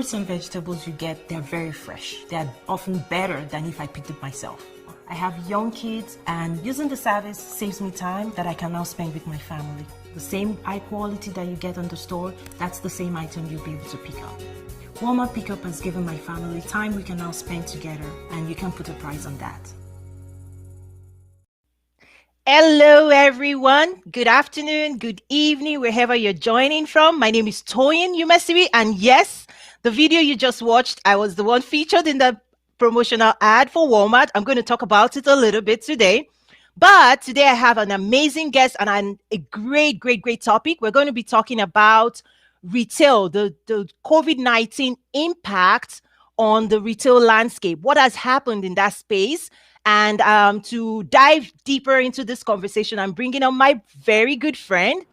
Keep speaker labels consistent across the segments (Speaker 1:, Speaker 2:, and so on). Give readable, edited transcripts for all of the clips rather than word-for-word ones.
Speaker 1: Fruits and vegetables you get, they're very fresh. They're often better than if I picked it myself. I have young kids, and using the service saves me time that I can now spend with my family. The same high quality that you get on the store, that's the same item you'll be able to pick up. Walmart Pickup has given my family time we can now spend together, and you can put a price on that.
Speaker 2: Hello, everyone. Good afternoon, good evening, wherever you're joining from. My name is Toyin Umesibi, and yes, the video you just watched, I was the one featured in the promotional ad for Walmart. I'm going to talk about it a little bit today. But today I have an amazing guest and a great topic. We're going to be talking about retail, the COVID-19 impact on the retail landscape. What has happened in that space? And to dive deeper into this conversation, I'm bringing on my very good friend,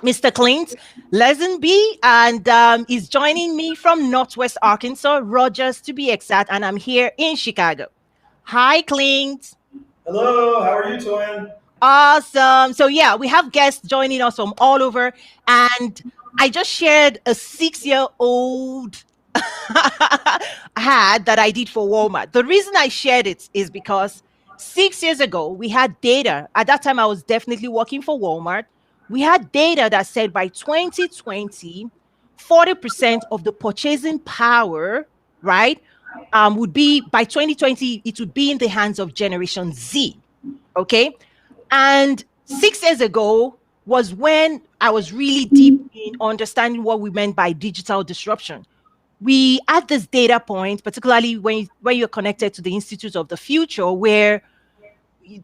Speaker 2: Mr. Clint Lazenby, and he's joining me from Northwest Arkansas, Rogers to be exact, and I'm here in Chicago. Hi, Clint.
Speaker 3: Hello, how are you, Toyin?
Speaker 2: Awesome. So yeah, we have guests joining us from all over, and I just shared a 6-year-old ad that I did for Walmart. The reason I shared it is because 6 years ago, we had data. At that time, I was definitely working for Walmart. We had data that said by 2020, 40% of the purchasing power, right, would be by 2020, it would be in the hands of Generation Z. Okay. And 6 years ago was when I was really deep in understanding what we meant by digital disruption. We had this data point, particularly when you're connected to the Institute of the Future, where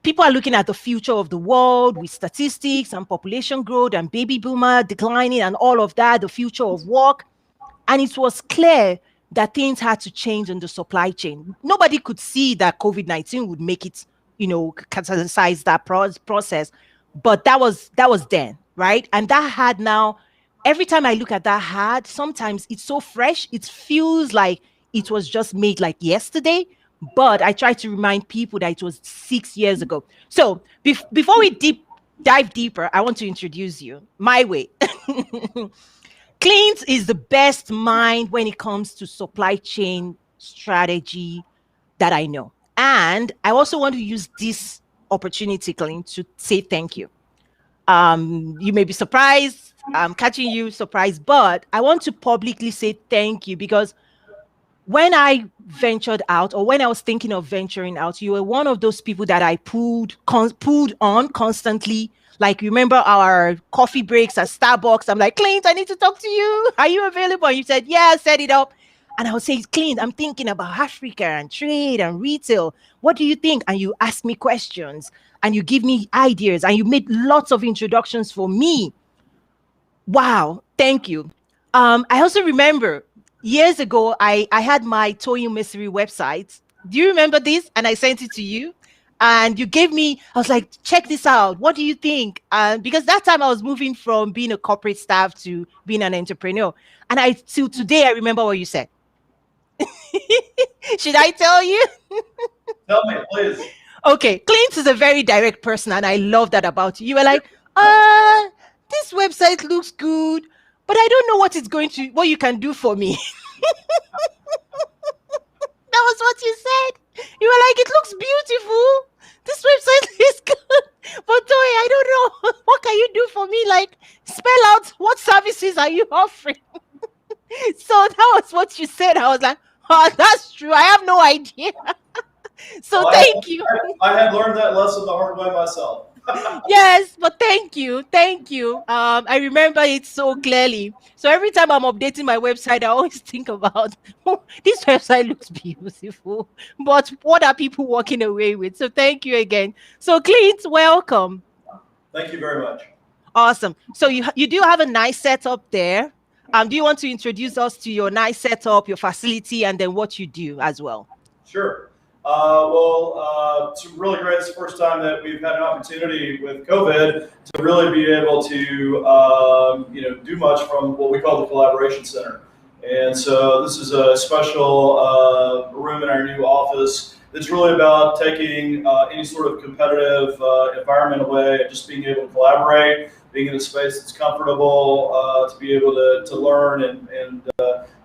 Speaker 2: people are looking at the future of the world with statistics and population growth and baby boomer declining and all of that, the future of work. And it was clear that things had to change in the supply chain. Nobody could see that COVID-19 would make it, catalyze that process. But that was then, right? And that had now, every time I look at that had, sometimes it's so fresh, it feels like it was just made like yesterday. But I try to remind people that it was 6 years ago. So before we dive deeper, I want to introduce you my way. Clint is the best mind when it comes to supply chain strategy that I know. And I also want to use this opportunity, Clint, to say thank you. You may be surprised. I'm catching you surprised, but I want to publicly say thank you because when I ventured out, or when I was thinking of venturing out, you were one of those people that I pulled on constantly. Like, remember our coffee breaks at Starbucks? I'm like, Clint, I need to talk to you. Are you available? And you said, yeah, set it up. And I would say, Clint, I'm thinking about Africa and trade and retail. What do you think? And you ask me questions and you give me ideas and you made lots of introductions for me. Wow, thank you. I also remember years ago, I had my Toyin Mystery website. Do you remember this? And I sent it to you. And you gave me, I was like, check this out. What do you think? Because that time I was moving from being a corporate staff to being an entrepreneur. And till today, I remember what you said. Should I tell you?
Speaker 3: Tell me, please.
Speaker 2: Okay, Clint is a very direct person, and I love that about you. You were like, this website looks good, but I don't know what you can do for me. That was what you said. You were like, it looks beautiful. This website is good. But Toy, I don't know. What can you do for me? Like, spell out what services are you offering? So that was what you said. I was like, oh, that's true. I have no idea. So
Speaker 3: Well,
Speaker 2: thank you.
Speaker 3: I had learned that lesson the hard way myself.
Speaker 2: Yes, but thank you. I remember it so clearly. So every time I'm updating my website, I always think about, oh, this website looks beautiful, but what are people walking away with? So thank you again. So Clint, welcome.
Speaker 3: Thank you very much.
Speaker 2: Awesome. So you do have a nice setup there. Do you want to introduce us to your nice setup, your facility, and then what you do as well?
Speaker 3: Sure. It's really great. It's the first time that we've had an opportunity with COVID to really be able to, do much from what we call the Collaboration Center. And so this is a special room in our new office. It's really about taking any sort of competitive environment away and just being able to collaborate, being in a space that's comfortable, to be able to learn and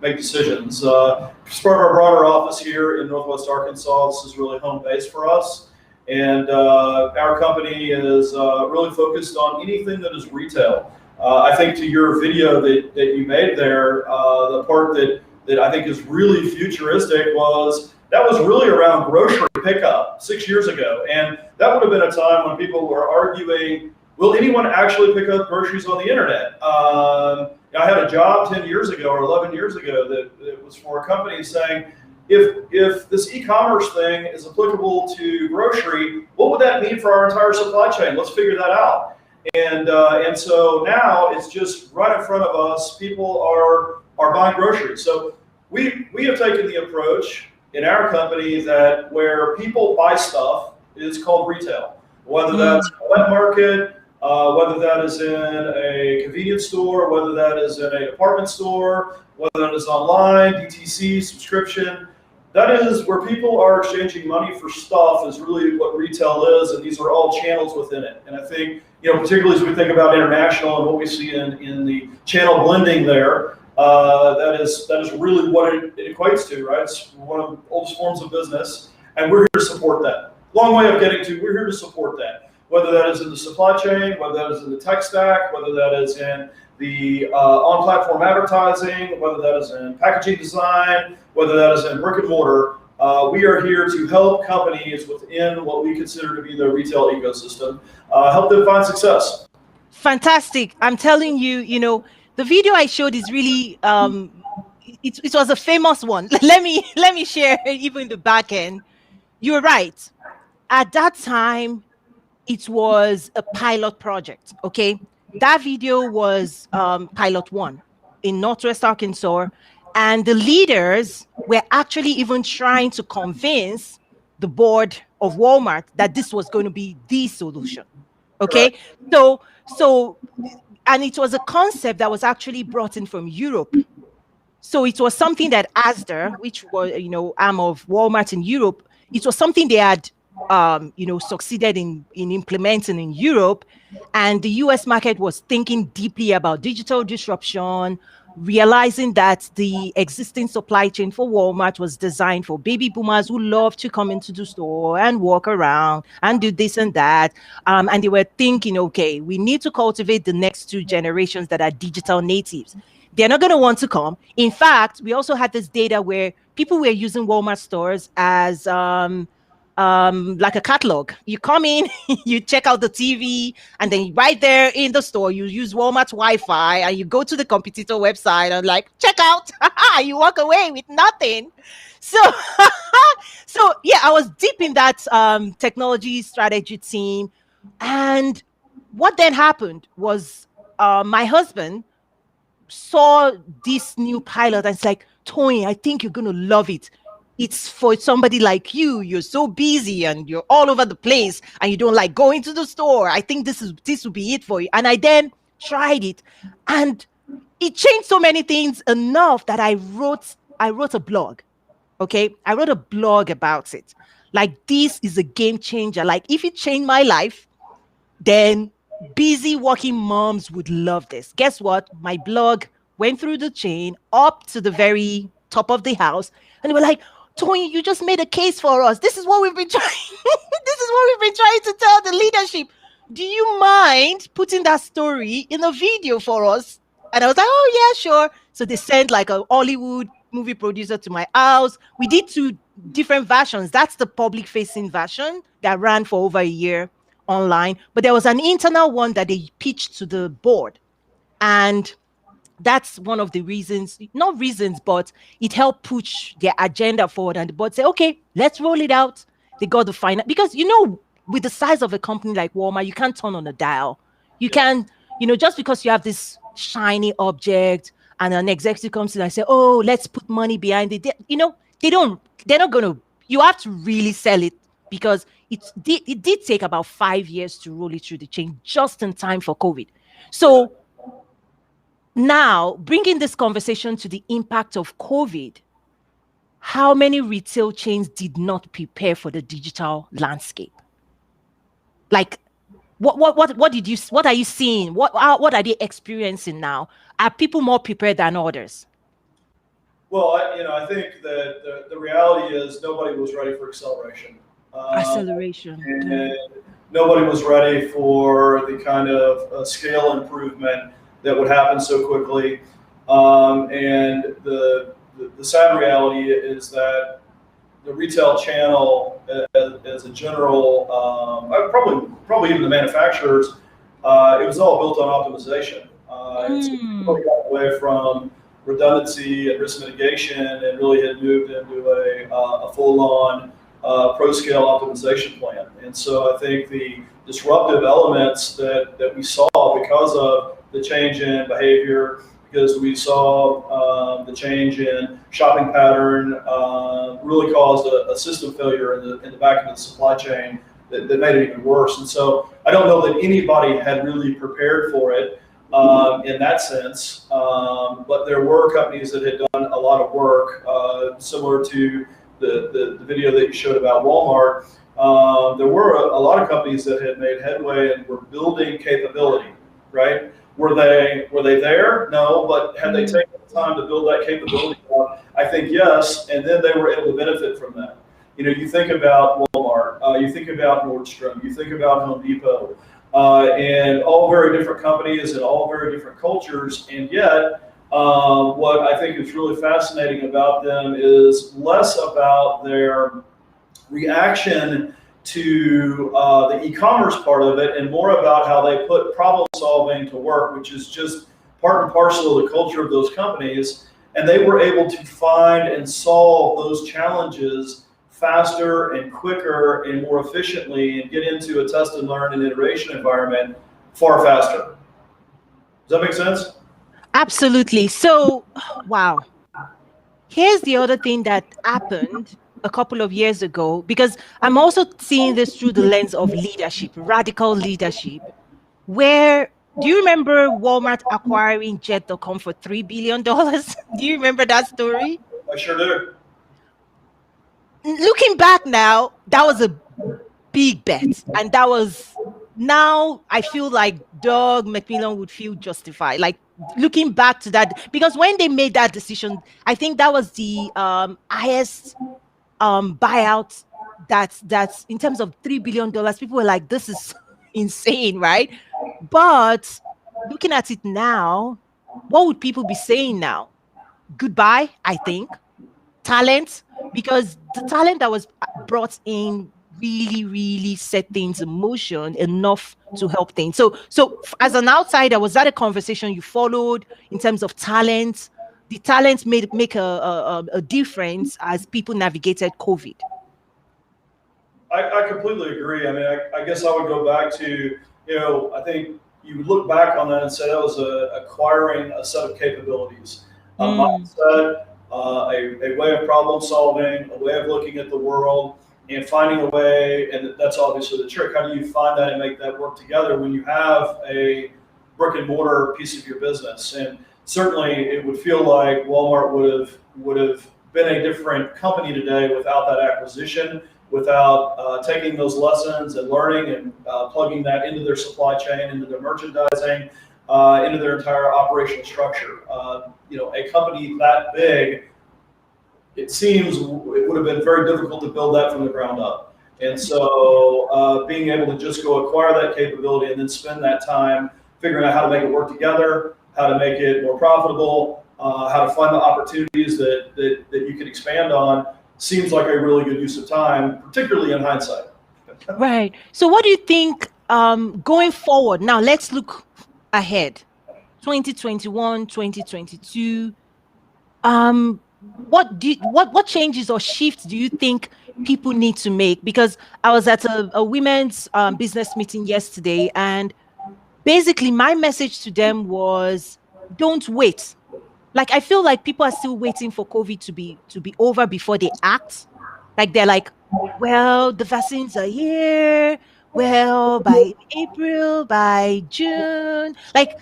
Speaker 3: make decisions. As part of our broader office here in Northwest Arkansas, this is really home base for us. And our company is really focused on anything that is retail. I think to your video that you made there, the part that I think is really futuristic was that was really around grocery pickup 6 years ago. And that would have been a time when people were arguing, will anyone actually pick up groceries on the internet? I had a job 10 years ago or 11 years ago that was for a company saying, if this e-commerce thing is applicable to grocery, what would that mean for our entire supply chain? Let's figure that out. And so now it's just right in front of us. People are buying groceries. So we have taken the approach in our company that where people buy stuff is called retail, whether that's a wet market, whether that is in a convenience store, whether that is in a department store, whether that is online, DTC, subscription. That is where people are exchanging money for stuff is really what retail is, and these are all channels within it. And I think, particularly as we think about international and what we see in the channel blending there, that is really what it equates to, right? It's one of the oldest forms of business, and we're here to support that. Long way of getting to, we're here to support that. Whether that is in the supply chain, whether that is in the tech stack, whether that is in the on-platform advertising, whether that is in packaging design, whether that is in brick and mortar, we are here to help companies within what we consider to be the retail ecosystem, help them find success.
Speaker 2: Fantastic. I'm telling you, the video I showed is really, it was a famous one. Let me share even the back end. You're right. At that time, it was a pilot project, okay? That video was pilot 1 in Northwest Arkansas, and the leaders were actually even trying to convince the board of Walmart that this was going to be the solution, okay? Correct. So, and it was a concept that was actually brought in from Europe. So it was something that Asda, which was, arm of Walmart in Europe, it was something they had succeeded in implementing in Europe, and the US market was thinking deeply about digital disruption, realizing that the existing supply chain for Walmart was designed for baby boomers who love to come into the store and walk around and do this and that. And they were thinking, okay, we need to cultivate the next 2 generations that are digital natives. They're not going to want to come. In fact, we also had this data where people were using Walmart stores as like a catalog. You come in, you check out the TV, and then right there in the store, you use Walmart's Wi-Fi, and you go to the competitor website and check out. You walk away with nothing. So, so yeah, I was deep in that technology strategy team, and what then happened was my husband saw this new pilot, and it's like, Tony, I think you're gonna love it. It's for somebody like you. You're so busy and you're all over the place and you don't like going to the store. I think this will be it for you. And I then tried it, and it changed so many things enough that I wrote a blog. Okay. I wrote a blog about it. This is a game changer. If it changed my life, then busy working moms would love this. Guess what? My blog went through the chain up to the very top of the house, and they were like, Tony, you just made a case for us. This is what we've been trying. This is what we've been trying to tell the leadership. Do you mind putting that story in a video for us? And I was like, oh yeah, sure. So they sent a Hollywood movie producer to my house. We did 2 different versions. That's the public facing version that ran for over a year online. But there was an internal one that they pitched to the board. And that's one of the reasons, not reasons, but it helped push their agenda forward. And the board said, okay, let's roll it out. They got the final, because, with the size of a company like Walmart, you can't turn on a dial. You can, just because you have this shiny object and an executive comes in and say, oh, let's put money behind it. They're not going to, you have to really sell it, because it did take about 5 years to roll it through the chain just in time for COVID. So now, bringing this conversation to the impact of COVID, how many retail chains did not prepare for the digital landscape? What are you seeing? What are they experiencing now? Are people more prepared than others?
Speaker 3: Well, I think that the reality is nobody was ready for acceleration.
Speaker 2: Acceleration.
Speaker 3: And nobody was ready for the kind of scale improvement that would happen so quickly. And the sad reality is that the retail channel, as a general, probably even the manufacturers, it was all built on optimization. It's really got away from redundancy and risk mitigation, and really had moved into a full-on pro-scale optimization plan. And so I think the disruptive elements that we saw because of the change in behavior, because we saw the change in shopping pattern, really caused a system failure in the back end of the supply chain that made it even worse. And so I don't know that anybody had really prepared for it in that sense, but there were companies that had done a lot of work, similar to the video that you showed about Walmart. There were a lot of companies that had made headway and were building capability, right? Were they there? No, but had they taken the time to build that capability up? I think yes, and then they were able to benefit from that. You think about Walmart, you think about Nordstrom, you think about Home Depot, and all very different companies and all very different cultures, and yet what I think is really fascinating about them is less about their reaction to the e-commerce part of it, and more about how they put problem solving to work, which is just part and parcel of the culture of those companies. And they were able to find and solve those challenges faster and quicker and more efficiently, and get into a test and learn and iteration environment far faster. Does that make sense?
Speaker 2: Absolutely. So, wow. Here's the other thing that happened a couple of years ago, because I'm also seeing this through the lens of leadership, radical leadership, where, do you remember Walmart acquiring Jetcom for $3 billion? Do you remember that story?
Speaker 3: I sure do.
Speaker 2: Looking back now, that was a big bet. And that was, now I feel like Doug McMillon would feel justified. Like, looking back to that, because when they made that decision, I think that was the highest buyout that's in terms of $3 billion. People were like, this is insane, right? But looking at it now, what would people be saying now? Goodbye, I think. Talent, because the talent that was brought in really set things in motion enough to help things. So as an outsider, was that a conversation you followed in terms of talent? The talent make a difference as people navigated COVID?
Speaker 3: I completely agree. I mean, I guess I would go back to, I think you would look back on that and say that was acquiring a set of capabilities, a mindset, a way of problem solving, a way of looking at the world, and finding a way, and that's obviously the trick. How do you find that and make that work together when you have a brick and mortar piece of your business? And certainly it would feel like Walmart would have been a different company today without that acquisition, without taking those lessons and learning and plugging that into their supply chain, into their merchandising, into their entire operational structure. A company that big, it seems it would have been very difficult to build that from the ground up. And so being able to just go acquire that capability and then spend that time figuring out how to make it work together, how to make it more profitable, how to find the opportunities that you can expand on, seems like a really good use of time, particularly in hindsight.
Speaker 2: Right. So what do you think going forward? Now let's look ahead. 2021, 2022. What changes or shifts do you think people need to make? Because I was at a women's business meeting yesterday, and basically my message to them was, don't wait. Like, I feel like people are still waiting for COVID to be over before they act. Like, they're like, well, the vaccines are here. Well, by April, by June. Like,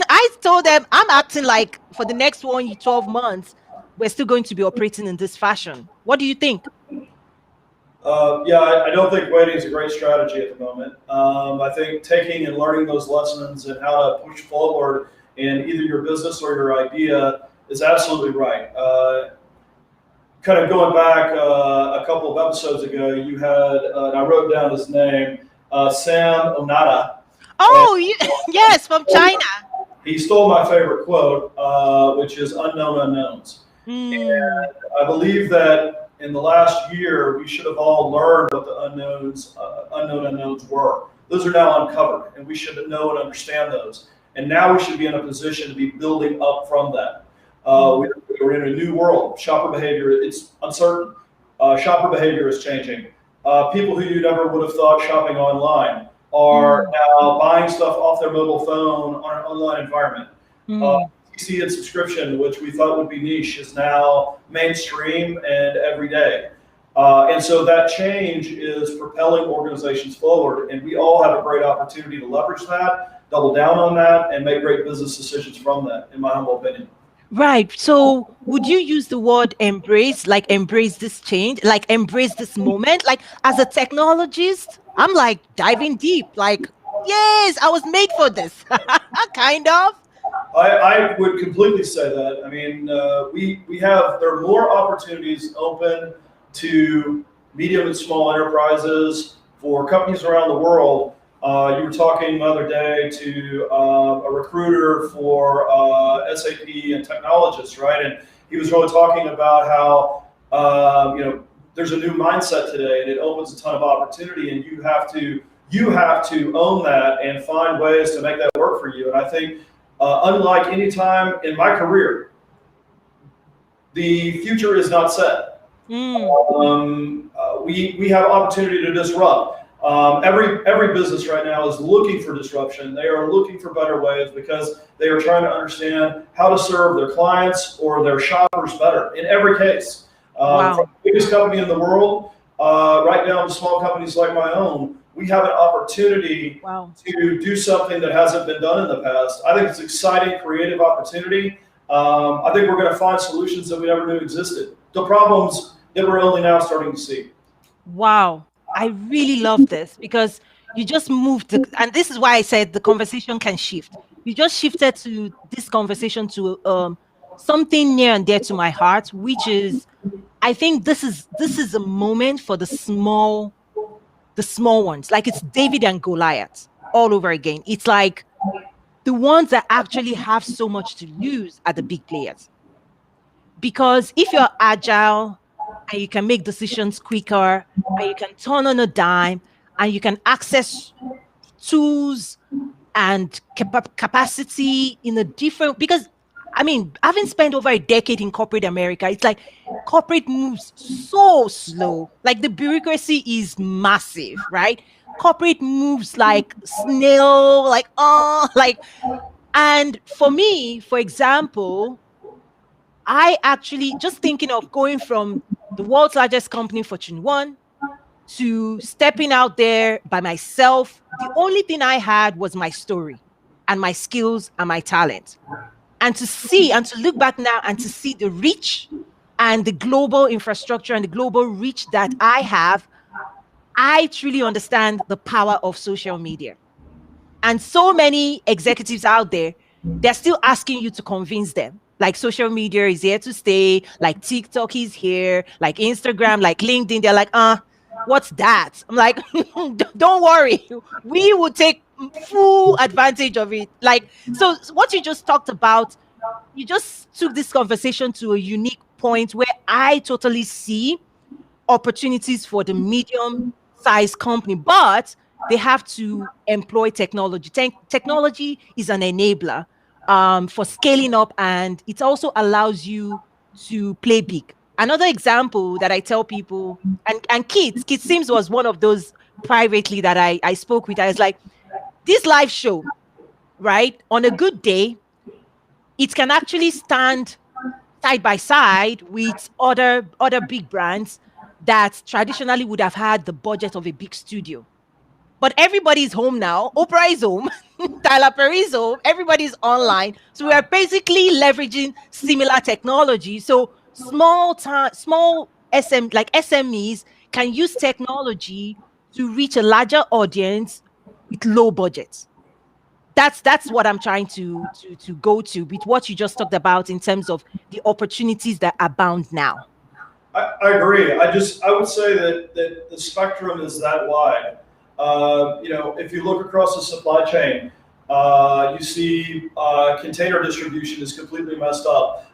Speaker 2: I told them, I'm acting like for the next 12 months, we're still going to be operating in this fashion. What do you think?
Speaker 3: I don't think waiting is a great strategy at the moment. I think taking and learning those lessons and how to push forward in either your business or your idea is absolutely right. Kind of going back a couple of episodes ago, you had, and I wrote down his name, Sam Onata. And
Speaker 2: Oh, yes, from China.
Speaker 3: he stole my favorite quote, which is unknown unknowns.
Speaker 2: Mm,
Speaker 3: And I believe that in the last year, we should have all learned what the unknown unknowns were. Those are now uncovered, and we should know and understand those. And now we should be in a position to be building up from that. We're in a new world. Shopper behavior, it's uncertain. Shopper behavior is changing. People who you never would have thought shopping online are now buying stuff off their mobile phone on an online environment. PC and subscription, which we thought would be niche, is now mainstream and everyday. And so that change is propelling organizations forward, and we all have a great opportunity to leverage that, double down on that, and make great business decisions from that, in my humble opinion.
Speaker 2: right. So would you use the word embrace, like embrace this change, like embrace this moment? Like as a technologist, I'm like diving deep, like, yes, I was made for this. Kind of.
Speaker 3: I would completely say that. I mean, there are more opportunities open to medium and small enterprises for companies around the world. You were talking the other day to a recruiter for SAP and technologists, right? And he was really talking about how there's a new mindset today, and it opens a ton of opportunity, and you have to own that and find ways to make that work for you. And I think unlike any time in my career, the future is not set. We have opportunity to disrupt. Every business right now is looking for disruption. They are looking for better ways because they are trying to understand how to serve their clients or their shoppers better in every case.
Speaker 2: Wow.
Speaker 3: From the biggest company in the world, right down to small companies like my own, we have an opportunity to do something that hasn't been done in the past. I think it's exciting, creative opportunity. I think we're going to find solutions that we never knew existed. The problems that we're only now starting to see.
Speaker 2: Wow. I really love this because you just moved, and this is why I said the conversation can shift. You just shifted to this conversation to something near and dear to my heart, which is, I think this is a moment for the small ones. Like it's David and Goliath all over again. It's like the ones that actually have so much to lose are the big players. Because if you're agile and you can make decisions quicker and you can turn on a dime and you can access tools and capacity in a different, because I mean, having spent over a decade in corporate America, it's like corporate moves so slow. Like the bureaucracy is massive, right? Corporate moves like snail, and for me, for example, I actually just thinking of going from the world's largest company, Fortune 1, to stepping out there by myself. The only thing I had was my story and my skills and my talent. And to see and to look back now and to see the reach and the global infrastructure and the global reach that I have, I truly understand the power of social media. And so many executives out there, they're still asking you to convince them. Like social media is here to stay, like TikTok is here, like Instagram, like LinkedIn. They're like, what's that? I'm like, don't worry. We will take full advantage of it. Like, so what you just talked about, you just took this conversation to a unique point where I totally see opportunities for the medium-sized company, but they have to employ technology. Technology is an enabler for scaling up, and it also allows you to play big. Another example that I tell people, and Kit Sims was one of those privately that I spoke with. I was like, this live show, right? On a good day, it can actually stand side by side with other big brands that traditionally would have had the budget of a big studio. But everybody's home now. Oprah is home. Tyler Perry is home. Everybody's online. So we are basically leveraging similar technology. So small SMEs can use technology to reach a larger audience with low budgets. That's what I'm trying to go to with what you just talked about in terms of the opportunities that abound now.
Speaker 3: I agree. I would say that the spectrum is that wide. If you look across the supply chain, you see container distribution is completely messed up.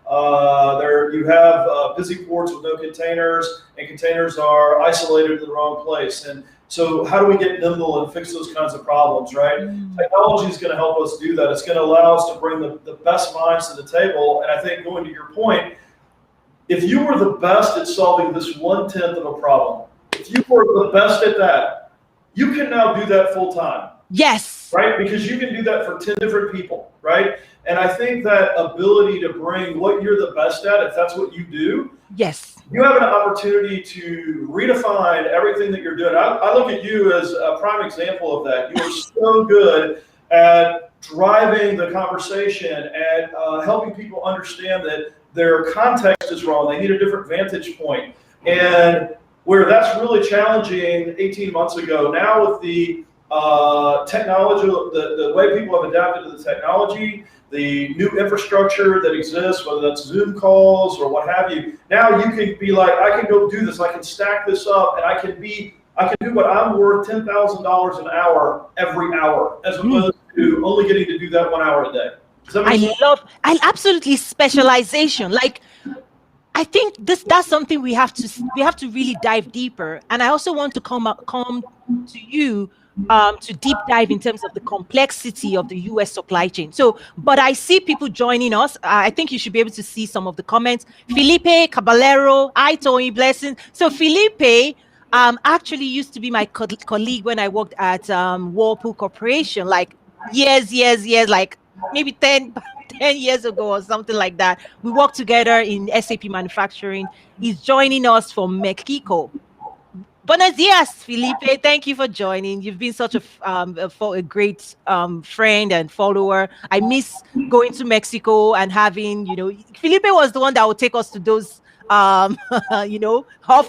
Speaker 3: There you have busy ports with no containers, and containers are isolated in the wrong place. And so, how do we get nimble and fix those kinds of problems? Right? Technology is going to help us do that. It's going to allow us to bring the best minds to the table. And I think, going to your point, if you were the best at solving this 1/10 of a problem, if you were the best at that, you can now do that full time.
Speaker 2: Yes.
Speaker 3: Right? Because you can do that for 10 different people, right? And I think that ability to bring what you're the best at, if that's what you do,
Speaker 2: yes,
Speaker 3: you have an opportunity to redefine everything that you're doing. I look at you as a prime example of that. You are so good at driving the conversation and helping people understand that their context is wrong. They need a different vantage point. And where that's really challenging 18 months ago, now with the technology, the way people have adapted to the technology, the new infrastructure that exists, whether that's Zoom calls or what have you, now you can be like, I can go do this, I can stack this up, and I can do what I'm worth $10,000 an hour every hour, as opposed to only getting to do that 1 hour a day.
Speaker 2: I absolutely specialization. Like, I think that's something we have to really dive deeper. And I also want to come to you to deep dive in terms of the complexity of the US supply chain. So, but I see people joining us. I think you should be able to see some of the comments. Felipe Caballero, hi Tony, blessing. So Felipe actually used to be my colleague when I worked at Whirlpool Corporation, like years, like maybe 10 years ago or something like that. We worked together in SAP manufacturing. He's joining us from Mexico. Buenos dias, Felipe. Thank you for joining. You've been such a great friend and follower. I miss going to Mexico and having, Felipe was the one that would take us to those, off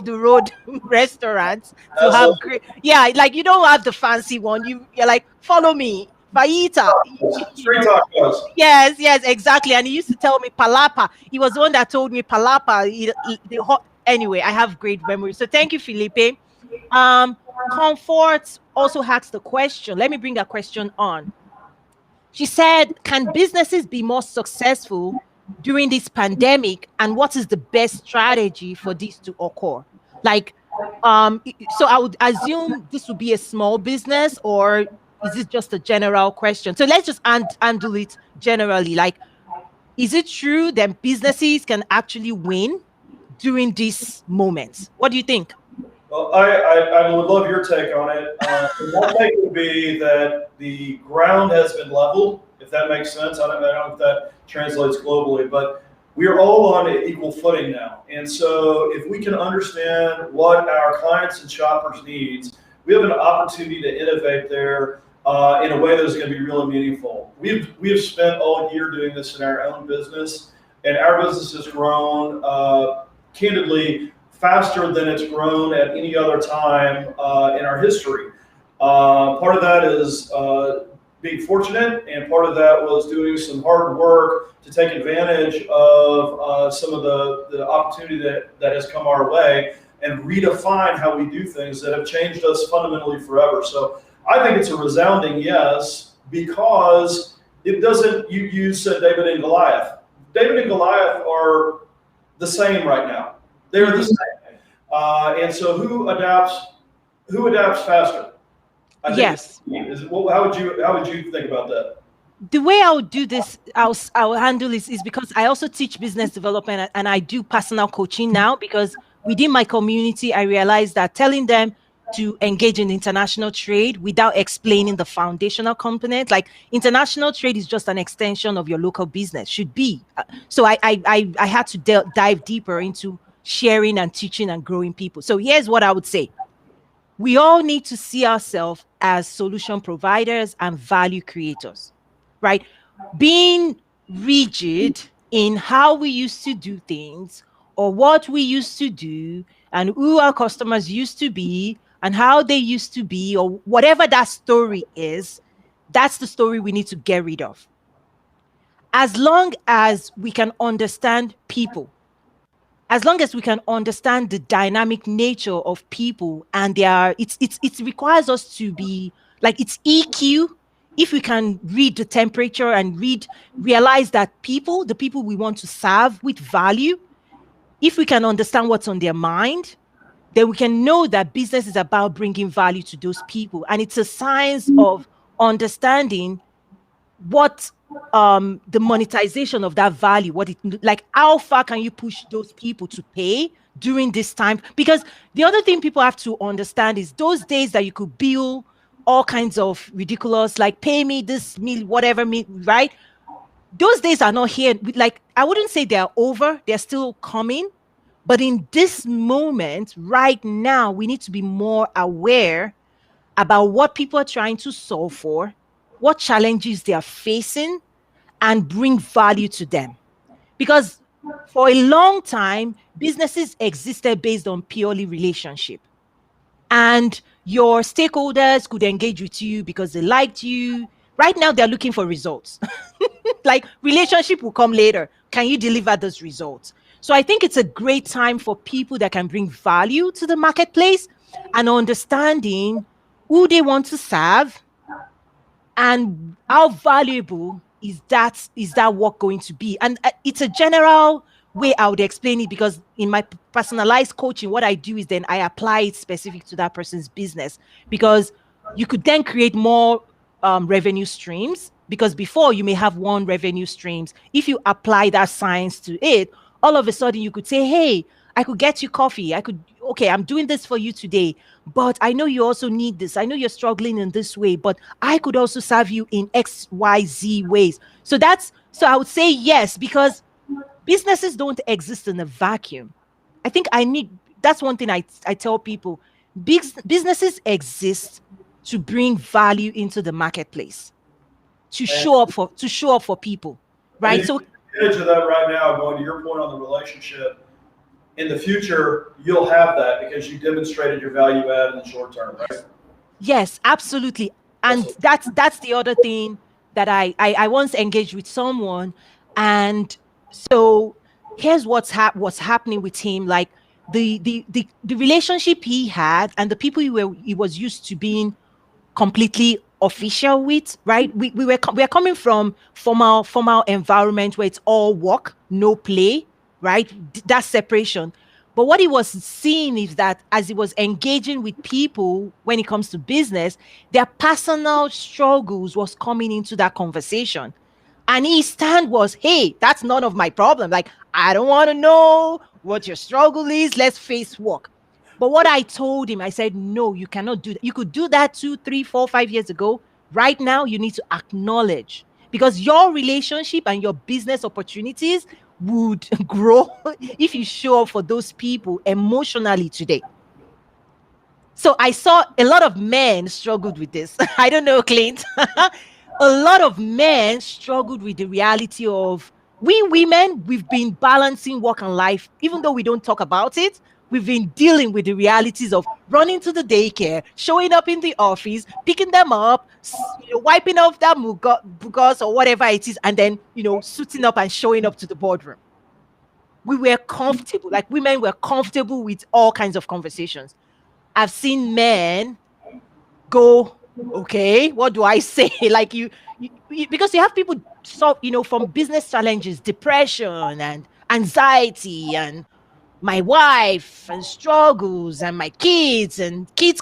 Speaker 2: the road restaurants to have great. Yeah, like you don't have the fancy one. You're like, follow me. Fajita.
Speaker 3: Street tacos.
Speaker 2: Yes, exactly. And he used to tell me palapa. He was the one that told me palapa. Anyway, I have great memories. So thank you, Felipe. Comfort also asks the question. Let me bring that question on. She said, can businesses be more successful during this pandemic? And what is the best strategy for this to occur? Like, so I would assume this would be a small business, or is it just a general question? So let's just handle it generally. Like, is it true that businesses can actually win during these moments? What do you think?
Speaker 3: Well, I would love your take on it. My take would be that the ground has been leveled, if that makes sense. I don't know if that translates globally, but we are all on equal footing now. And so if we can understand what our clients and shoppers needs, we have an opportunity to innovate there in a way that's going to be really meaningful. We have spent all year doing this in our own business, and our business has grown candidly faster than it's grown at any other time in our history. Part of that is being fortunate, and part of that was doing some hard work to take advantage of some of the opportunity that has come our way and redefine how we do things that have changed us fundamentally forever. So I think it's a resounding yes, because it doesn't, you said David and Goliath. David and Goliath are the same right now. They're the same. And so who adapts faster?
Speaker 2: Yes.
Speaker 3: How would you think about that?
Speaker 2: The way I would do this, I'll handle this is because I also teach business development and I do personal coaching now, because within my community, I realized that telling them to engage in international trade without explaining the foundational component, like international trade is just an extension of your local business, should be. So I had to dive deeper into sharing and teaching and growing people. So here's what I would say. We all need to see ourselves as solution providers and value creators, right? Being rigid in how we used to do things, or what we used to do, and who our customers used to be, and how they used to be, or whatever that story is, That's the story we need to get rid of. As long as we can understand people, as long as we can understand the dynamic nature of people, and it requires us to be like, it's EQ. If we can read the temperature and realize that the people we want to serve with value, if we can understand what's on their mind, then we can know that business is about bringing value to those people. And it's a science of understanding what the monetization of that value, what it, like, how far can you push those people to pay during this time? Because the other thing people have to understand is those days that you could bill all kinds of ridiculous, like, pay me this meal, whatever meal, right? Those days are not here. Like, I wouldn't say they're over, they're still coming. But in this moment, right now, we need to be more aware about what people are trying to solve for, what challenges they are facing, and bring value to them. Because for a long time, businesses existed based on purely relationship. And your stakeholders could engage with you because they liked you. Right now, they're looking for results. Like, relationship will come later. Can you deliver those results? So I think it's a great time for people that can bring value to the marketplace and understanding who they want to serve and how valuable is that work going to be. And it's a general way I would explain it, because in my personalized coaching, what I do is then I apply it specific to that person's business, because you could then create more revenue streams, because before you may have one revenue streams. If you apply that science to it, all of a sudden you could say, hey, I could get you coffee. Okay, I'm doing this for you today, but I know you also need this. I know you're struggling in this way, but I could also serve you in X, Y, Z ways. So I would say yes, because businesses don't exist in a vacuum. I think that's one thing I tell people. Businesses exist to bring value into the marketplace, to show up for people, right? So
Speaker 3: advantage of that right now, going to your point on the relationship, in the future, you'll have that because you demonstrated your value add in the short term, right?
Speaker 2: Yes, absolutely. And that's the other thing that I once engaged with someone. And so here's what's happening with him. Like, the relationship he had and the people he was used to being completely official with, right? We're coming from formal environment where it's all work, no play, right? That separation. But what he was seeing is that as he was engaging with people when it comes to business, their personal struggles was coming into that conversation. And his stand was, hey, that's none of my problem. Like, I don't want to know what your struggle is. Let's face work. But what I told him, I said, no, you cannot do that. You could do that 2, 3, 4, 5 years ago. Right now, you need to acknowledge, because your relationship and your business opportunities would grow if you show up for those people emotionally today. So I saw a lot of men struggled with this. I don't know, Clint. A lot of men struggled with the reality of, we women, we've been balancing work and life. Even though we don't talk about it, we've been dealing with the realities of running to the daycare, showing up in the office, picking them up, wiping off that mugus or whatever it is, and then, suiting up and showing up to the boardroom. We were comfortable, like women were comfortable with all kinds of conversations. I've seen men go, okay, what do I say? Like you because you have people from business challenges, depression and anxiety, and my wife and struggles, and my kids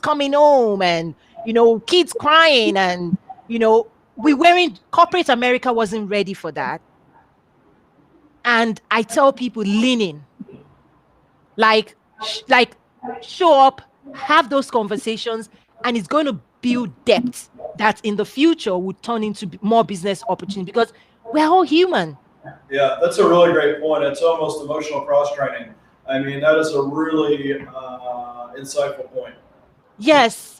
Speaker 2: coming home, and kids crying, and corporate America wasn't ready for that. And I tell people, lean in, like show up, have those conversations, and it's going to build depth that in the future would turn into more business opportunity, because we're all human.
Speaker 3: Yeah, that's a really great point. It's almost emotional cross-training. I mean, that is a really insightful point.
Speaker 2: Yes.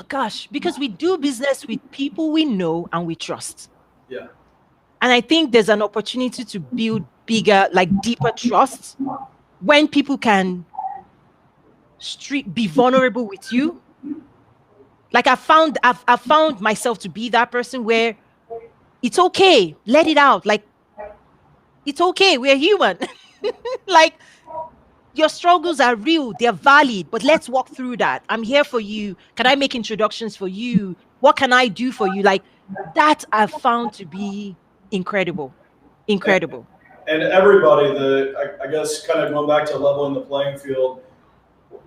Speaker 2: Gosh, because we do business with people we know and we trust.
Speaker 3: Yeah.
Speaker 2: And I think there's an opportunity to build bigger, deeper trust when people can be vulnerable with you. Like I've found myself to be that person where it's okay, let it out. Like it's okay, we're human. Like your struggles are real, they're valid, but let's walk through that. I'm here for you. Can I make introductions for you? What can I do for you? Like that I've found to be incredible. Incredible.
Speaker 3: And everybody, I guess, kind of going back to leveling the playing field,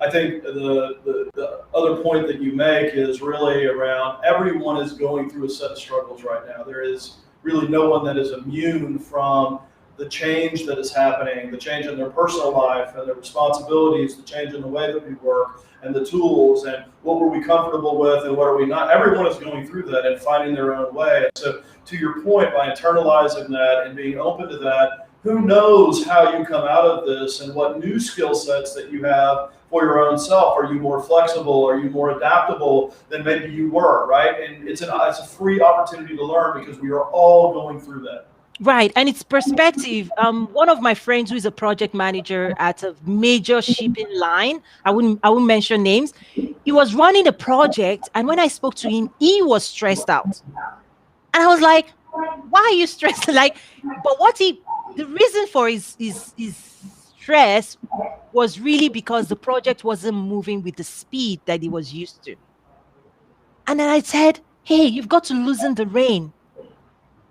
Speaker 3: I think the other point that you make is really around everyone is going through a set of struggles right now. There is really no one that is immune from the change that is happening, the change in their personal life and their responsibilities, the change in the way that we work and the tools and what were we comfortable with and what are we not. Everyone is going through that and finding their own way. And so to your point, by internalizing that and being open to that, who knows how you come out of this and what new skill sets that you have for your own self. Are you more flexible? Are you more adaptable than maybe you were, right? And it's a free opportunity to learn because we are all going through that.
Speaker 2: Right. And it's perspective. One of my friends who is a project manager at a major shipping line, I wouldn't mention names. He was running a project, and when I spoke to him, he was stressed out. And I was like, why are you stressed? Like, but the reason for his stress was really because the project wasn't moving with the speed that he was used to. And then I said, hey, you've got to loosen the rein.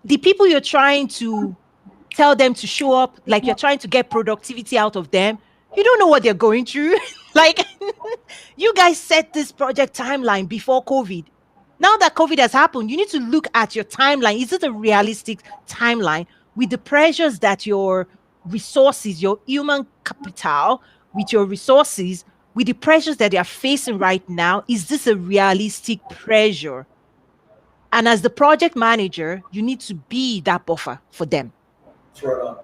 Speaker 2: The people you're trying to tell them to show up, like you're trying to get productivity out of them, you don't know what they're going through. Like, you guys set this project timeline before COVID. Now that COVID has happened, you need to look at your timeline. Is it a realistic timeline with the pressures that your resources, your human capital, with your resources, with the pressures that they are facing right now? Is this a realistic pressure? And as the project manager, you need to be that buffer for them.
Speaker 3: That's right on.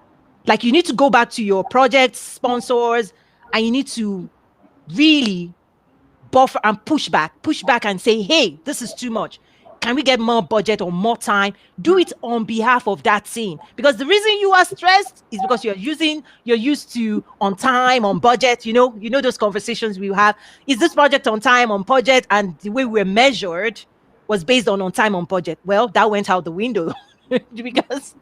Speaker 2: Like you need to go back to your project sponsors and you need to really buffer and push back and say, hey, this is too much. Can we get more budget or more time? Do it on behalf of that team. Because the reason you are stressed is because you're used to on time, on budget. You know those conversations we have. Is this project on time, on budget? And the way we're measured was based on time, on budget. Well, that went out the window because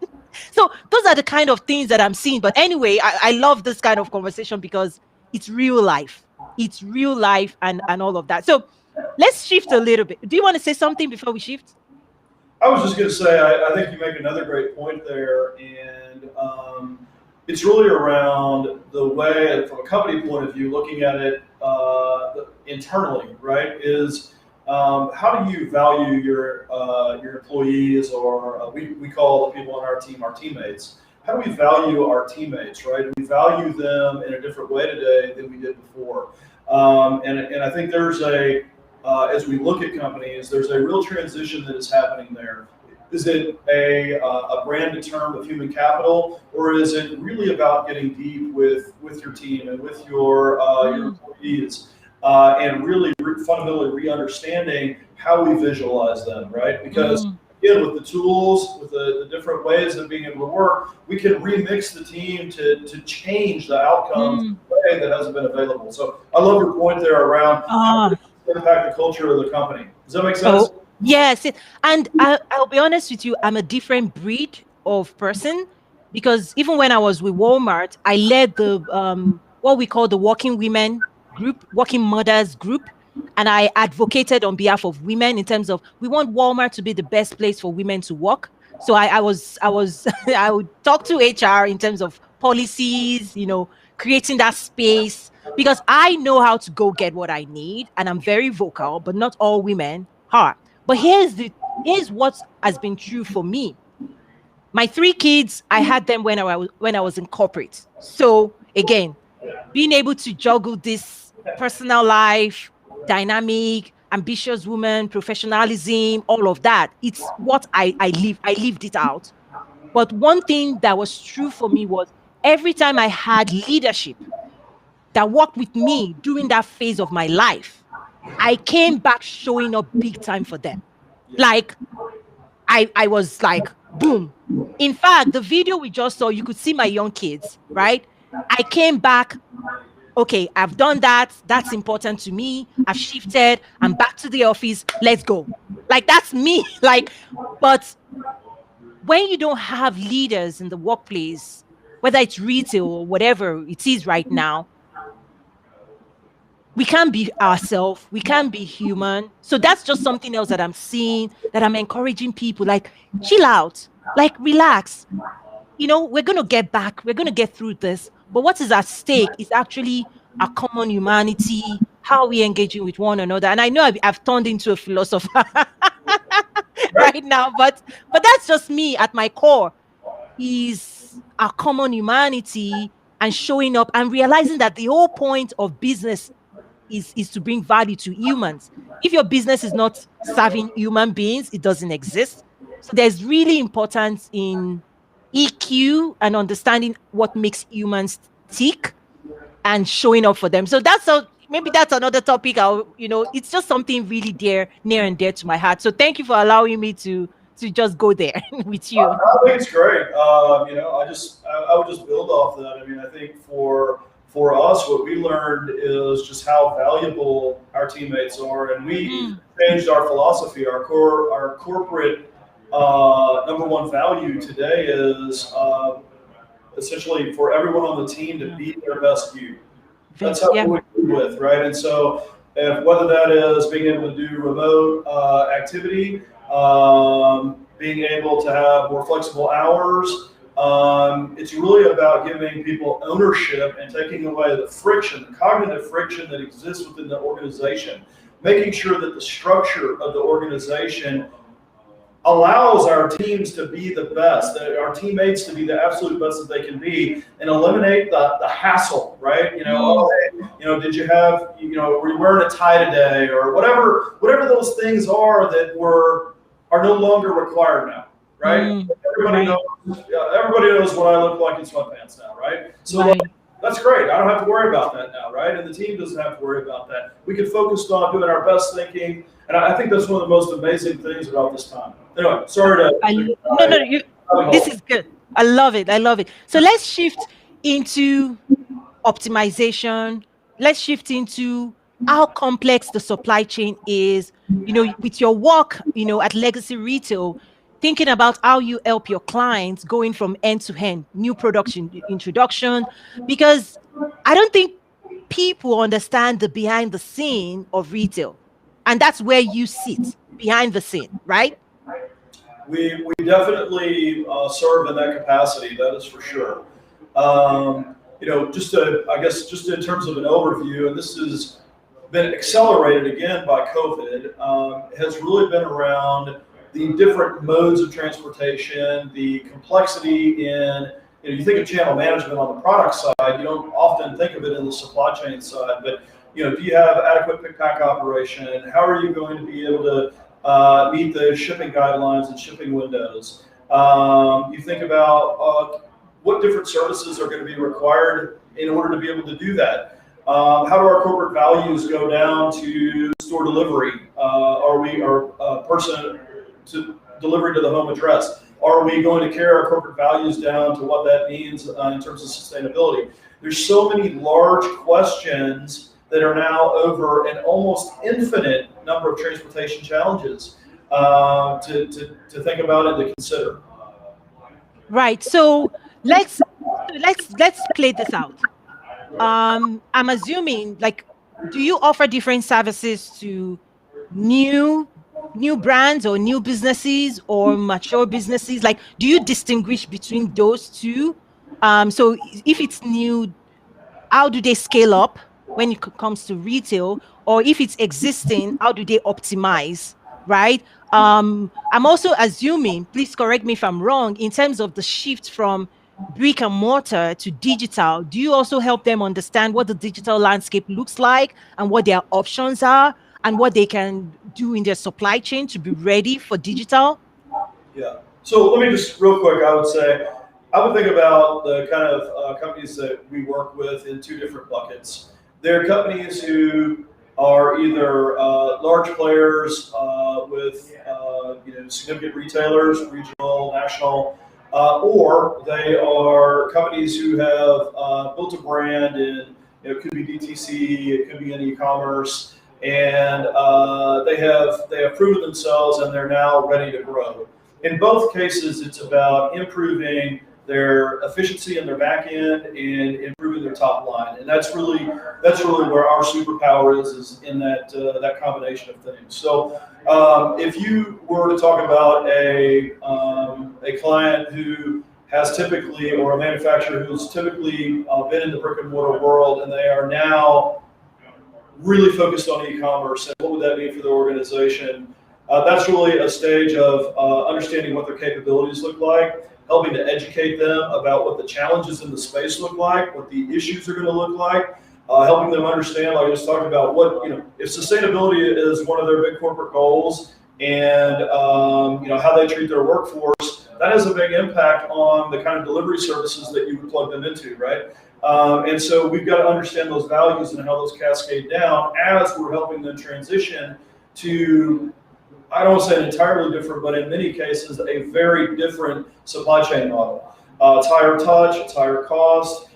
Speaker 2: so those are the kind of things that I'm seeing. But anyway, I love this kind of conversation because it's real life. It's real life and all of that. So let's shift a little bit. Do you want to say something before we shift?
Speaker 3: I was just going to say, I think you make another great point there. And it's really around the way, from a company point of view, looking at it internally, right, is how do you value your employees, or we call the people on our team our teammates. How do we value our teammates, right? We value them in a different way today than we did before. And I think there's as we look at companies, there's a real transition that is happening there. Is it a branded term of human capital, or is it really about getting deep with your team and with your employees, and really fundamentally re-understanding how we visualize them, right? Because again, with the tools, with the different ways of being able to work, we can remix the team to change the outcomes in a way that hasn't been available. So I love your point there around how to impact the culture of the company. Does that make sense?
Speaker 2: Oh, yes. And I'll be honest with you, I'm a different breed of person because even when I was with Walmart, I led the what we call the working women group, working mothers group. And I advocated on behalf of women in terms of we want Walmart to be the best place for women to work. So I would talk to HR in terms of policies, creating that space, because I know how to go get what I need and I'm very vocal, but not all women are. But here's what has been true for me. My 3 kids, I had them when I was in corporate. So again, being able to juggle this personal life, dynamic, ambitious woman, professionalism, all of that. It's what I live. I lived it out. But one thing that was true for me was every time I had leadership that worked with me during that phase of my life, I came back showing up big time for them. Like, I was like, boom. In fact, the video we just saw, you could see my young kids, right? I came back Okay, I've done that. That's important to me. I've shifted. I'm back to the office. Let's go. Like that's me. Like, but when you don't have leaders in the workplace, whether it's retail or whatever it is right now, we can't be ourselves. We can't be human. So that's just something else that I'm seeing, that I'm encouraging people like, chill out, like, relax. We're going to get back. We're going to get through this. But what is at stake is actually our common humanity, how we engaging with one another. And I know I've turned into a philosopher right now, but that's just me at my core. Is our common humanity and showing up and realizing that the whole point of business is to bring value to humans. If your business is not serving human beings, it doesn't exist. So there's really importance in EQ and understanding what makes humans tick and showing up for them. So maybe that's another topic. It's just something really near and dear to my heart. So thank you for allowing me to just go there with you.
Speaker 3: I think it's great. I would just build off that. I mean, I think for us, what we learned is just how valuable our teammates are, and we changed our philosophy. Our corporate number one value today is essentially for everyone on the team to be their best you. That's how we do with, right? And so, whether that is being able to do remote activity, being able to have more flexible hours, it's really about giving people ownership and taking away the friction, the cognitive friction that exists within the organization, making sure that the structure of the organization allows our teams to be the best, our teammates to be the absolute best that they can be, and eliminate the hassle, right? Did you have, were you wearing a tie today, or whatever those things are that are no longer required now, right? Everybody knows what I look like in sweatpants now, right? So that's great. I don't have to worry about that now, right? And the team doesn't have to worry about that. We can focus on doing our best thinking, and I think that's one of the most amazing things about this time. Anyway, sorry to.
Speaker 2: This is good. I love it. So let's shift into optimization. Let's shift into how complex the supply chain is. With your work, at Legacy Retail, thinking about how you help your clients going from end to end, new production introduction, because I don't think people understand the behind the scene of retail. And that's where you sit, behind the scene, right?
Speaker 3: We definitely serve in that capacity. That is for sure. Just in terms of an overview, and this has been accelerated again by COVID, has really been around the different modes of transportation, the complexity in, you think of channel management on the product side, you don't often think of it in the supply chain side, but do you have adequate pick pack operation? How are you going to be able to meet the shipping guidelines and shipping windows? You think about what different services are going to be required in order to be able to do that. How do our corporate values go down to store delivery? Are person to delivery to the home address? Are we going to carry our corporate values down to what that means in terms of sustainability? There's so many large questions that are now over an almost infinite number of transportation challenges to think about and to consider.
Speaker 2: Right. So let's play this out. I'm assuming, do you offer different services to new brands or new businesses or mature businesses? Do you distinguish between those two? So if it's new, how do they scale up when it comes to retail? Or if it's existing, how do they optimize? Right. I'm also assuming, please correct me if I'm wrong, in terms of the shift from brick and mortar to digital, do you also help them understand what the digital landscape looks like and what their options are and what they can do in their supply chain to be ready for digital?
Speaker 3: Yeah. So let me just real quick, I would think about the kind of companies that we work with in two different buckets. There are companies who are either large players with significant retailers, regional, national, or they are companies who have built a brand in It could be DTC, it could be in e-commerce, and they have proven themselves, and they're now ready to grow. In both cases, it's about improving their efficiency in their back end and improving their top line, and that's really where our superpower is in that combination of things. So, if you were to talk about a client who has typically, or a manufacturer who's typically been in the brick and mortar world, and they are now really focused on e-commerce, and what would that mean for their organization? That's really a stage of understanding what their capabilities look like, helping to educate them about what the challenges in the space look like, what the issues are going to look like, helping them understand, like I just talked about, if sustainability is one of their big corporate goals, and how they treat their workforce, that has a big impact on the kind of delivery services that you would plug them into, right? And so we've got to understand those values and how those cascade down as we're helping them transition to, I don't want to say an entirely different, but in many cases, a very different supply chain model. It's higher touch, it's higher cost,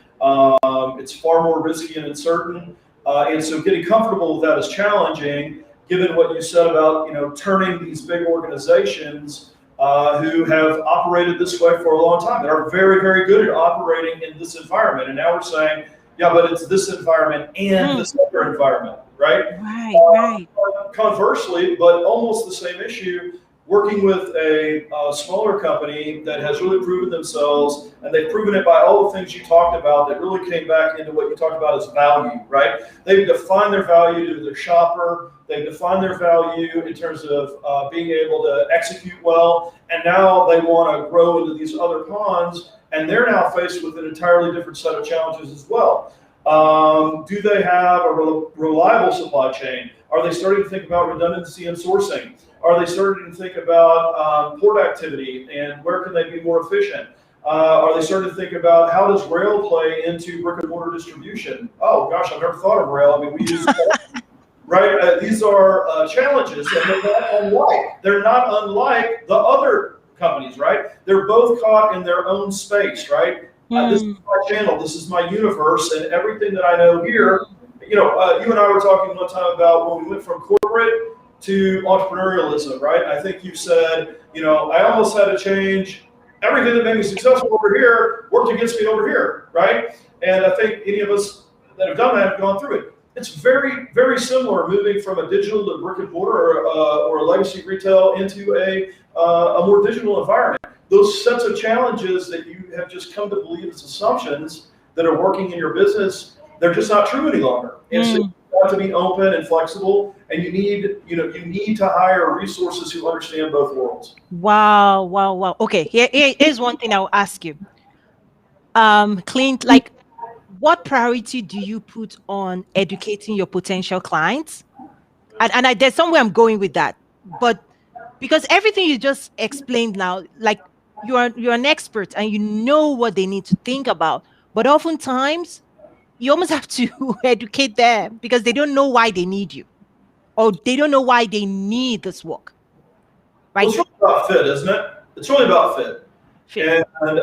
Speaker 3: it's far more risky and uncertain. And so getting comfortable with that is challenging, given what you said about, turning these big organizations who have operated this way for a long time. They are very, very good at operating in this environment. And now we're saying, yeah, but it's this environment and this other environment, right?
Speaker 2: Right.
Speaker 3: Conversely, but almost the same issue, working with a smaller company that has really proven themselves, and they've proven it by all the things you talked about that really came back into what you talked about as value, right? They've defined their value to their shopper. They've defined their value in terms of being able to execute well, and now they want to grow into these other ponds, and they're now faced with an entirely different set of challenges as well. Do they have a reliable supply chain? Are they starting to think about redundancy and sourcing? Are they starting to think about port activity and where can they be more efficient? Are they starting to think about how does rail play into brick and mortar distribution? Oh gosh, I've never thought of rail. I mean, we use right? These are challenges, and they're not unlike the other companies, right? They're both caught in their own space, right? This is my channel, this is my universe, and everything that I know here. You and I were talking one time about when we went from corporate to entrepreneurialism, right? I think you said, I almost had to change everything that made me successful over here, worked against me over here, right? And I think any of us that have done that have gone through it. It's very, very similar moving from a digital to brick and mortar or a legacy retail into a more digital environment. Those sets of challenges that you have just come to believe as assumptions that are working in your business, they're just not true any longer. And so you have to be open and flexible, and you need to hire resources who understand both worlds.
Speaker 2: Wow. Okay, here's one thing I'll ask you. Clint, what priority do you put on educating your potential clients? And there's somewhere I'm going with that, but because everything you just explained now, you're an expert and you know what they need to think about, but oftentimes you almost have to educate them because they don't know why they need you, or they don't know why they need this work. Right?
Speaker 3: Well, it's really about fit, isn't it? It's really about fit. And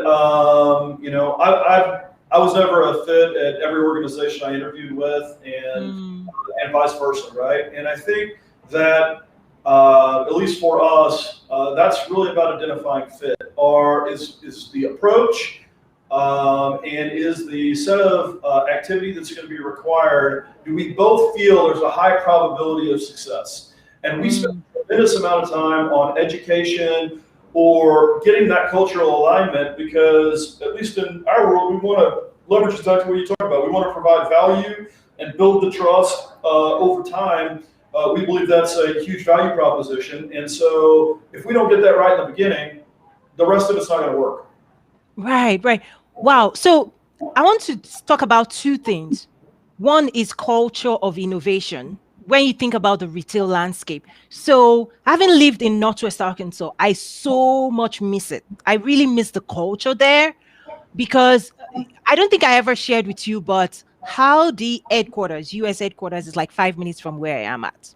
Speaker 3: I was never a fit at every organization I interviewed with, and vice versa, right? And I think that at least for us, that's really about identifying fit, or is the approach and is the set of activity that's going to be required, do we both feel there's a high probability of success? And we spend a tremendous amount of time on education or getting that cultural alignment, because at least in our world, we want to leverage exactly what you talk about. We want to provide value and build the trust over time. We believe that's a huge value proposition. And so if we don't get that right in the beginning, the rest of it's not going to work.
Speaker 2: Right. Wow. So I want to talk about two things. One is culture of innovation when you think about the retail landscape. So having lived in Northwest Arkansas, I so much miss it. I really miss the culture there, because I don't think I ever shared with you, but how the headquarters, US headquarters, is 5 minutes from where I am at.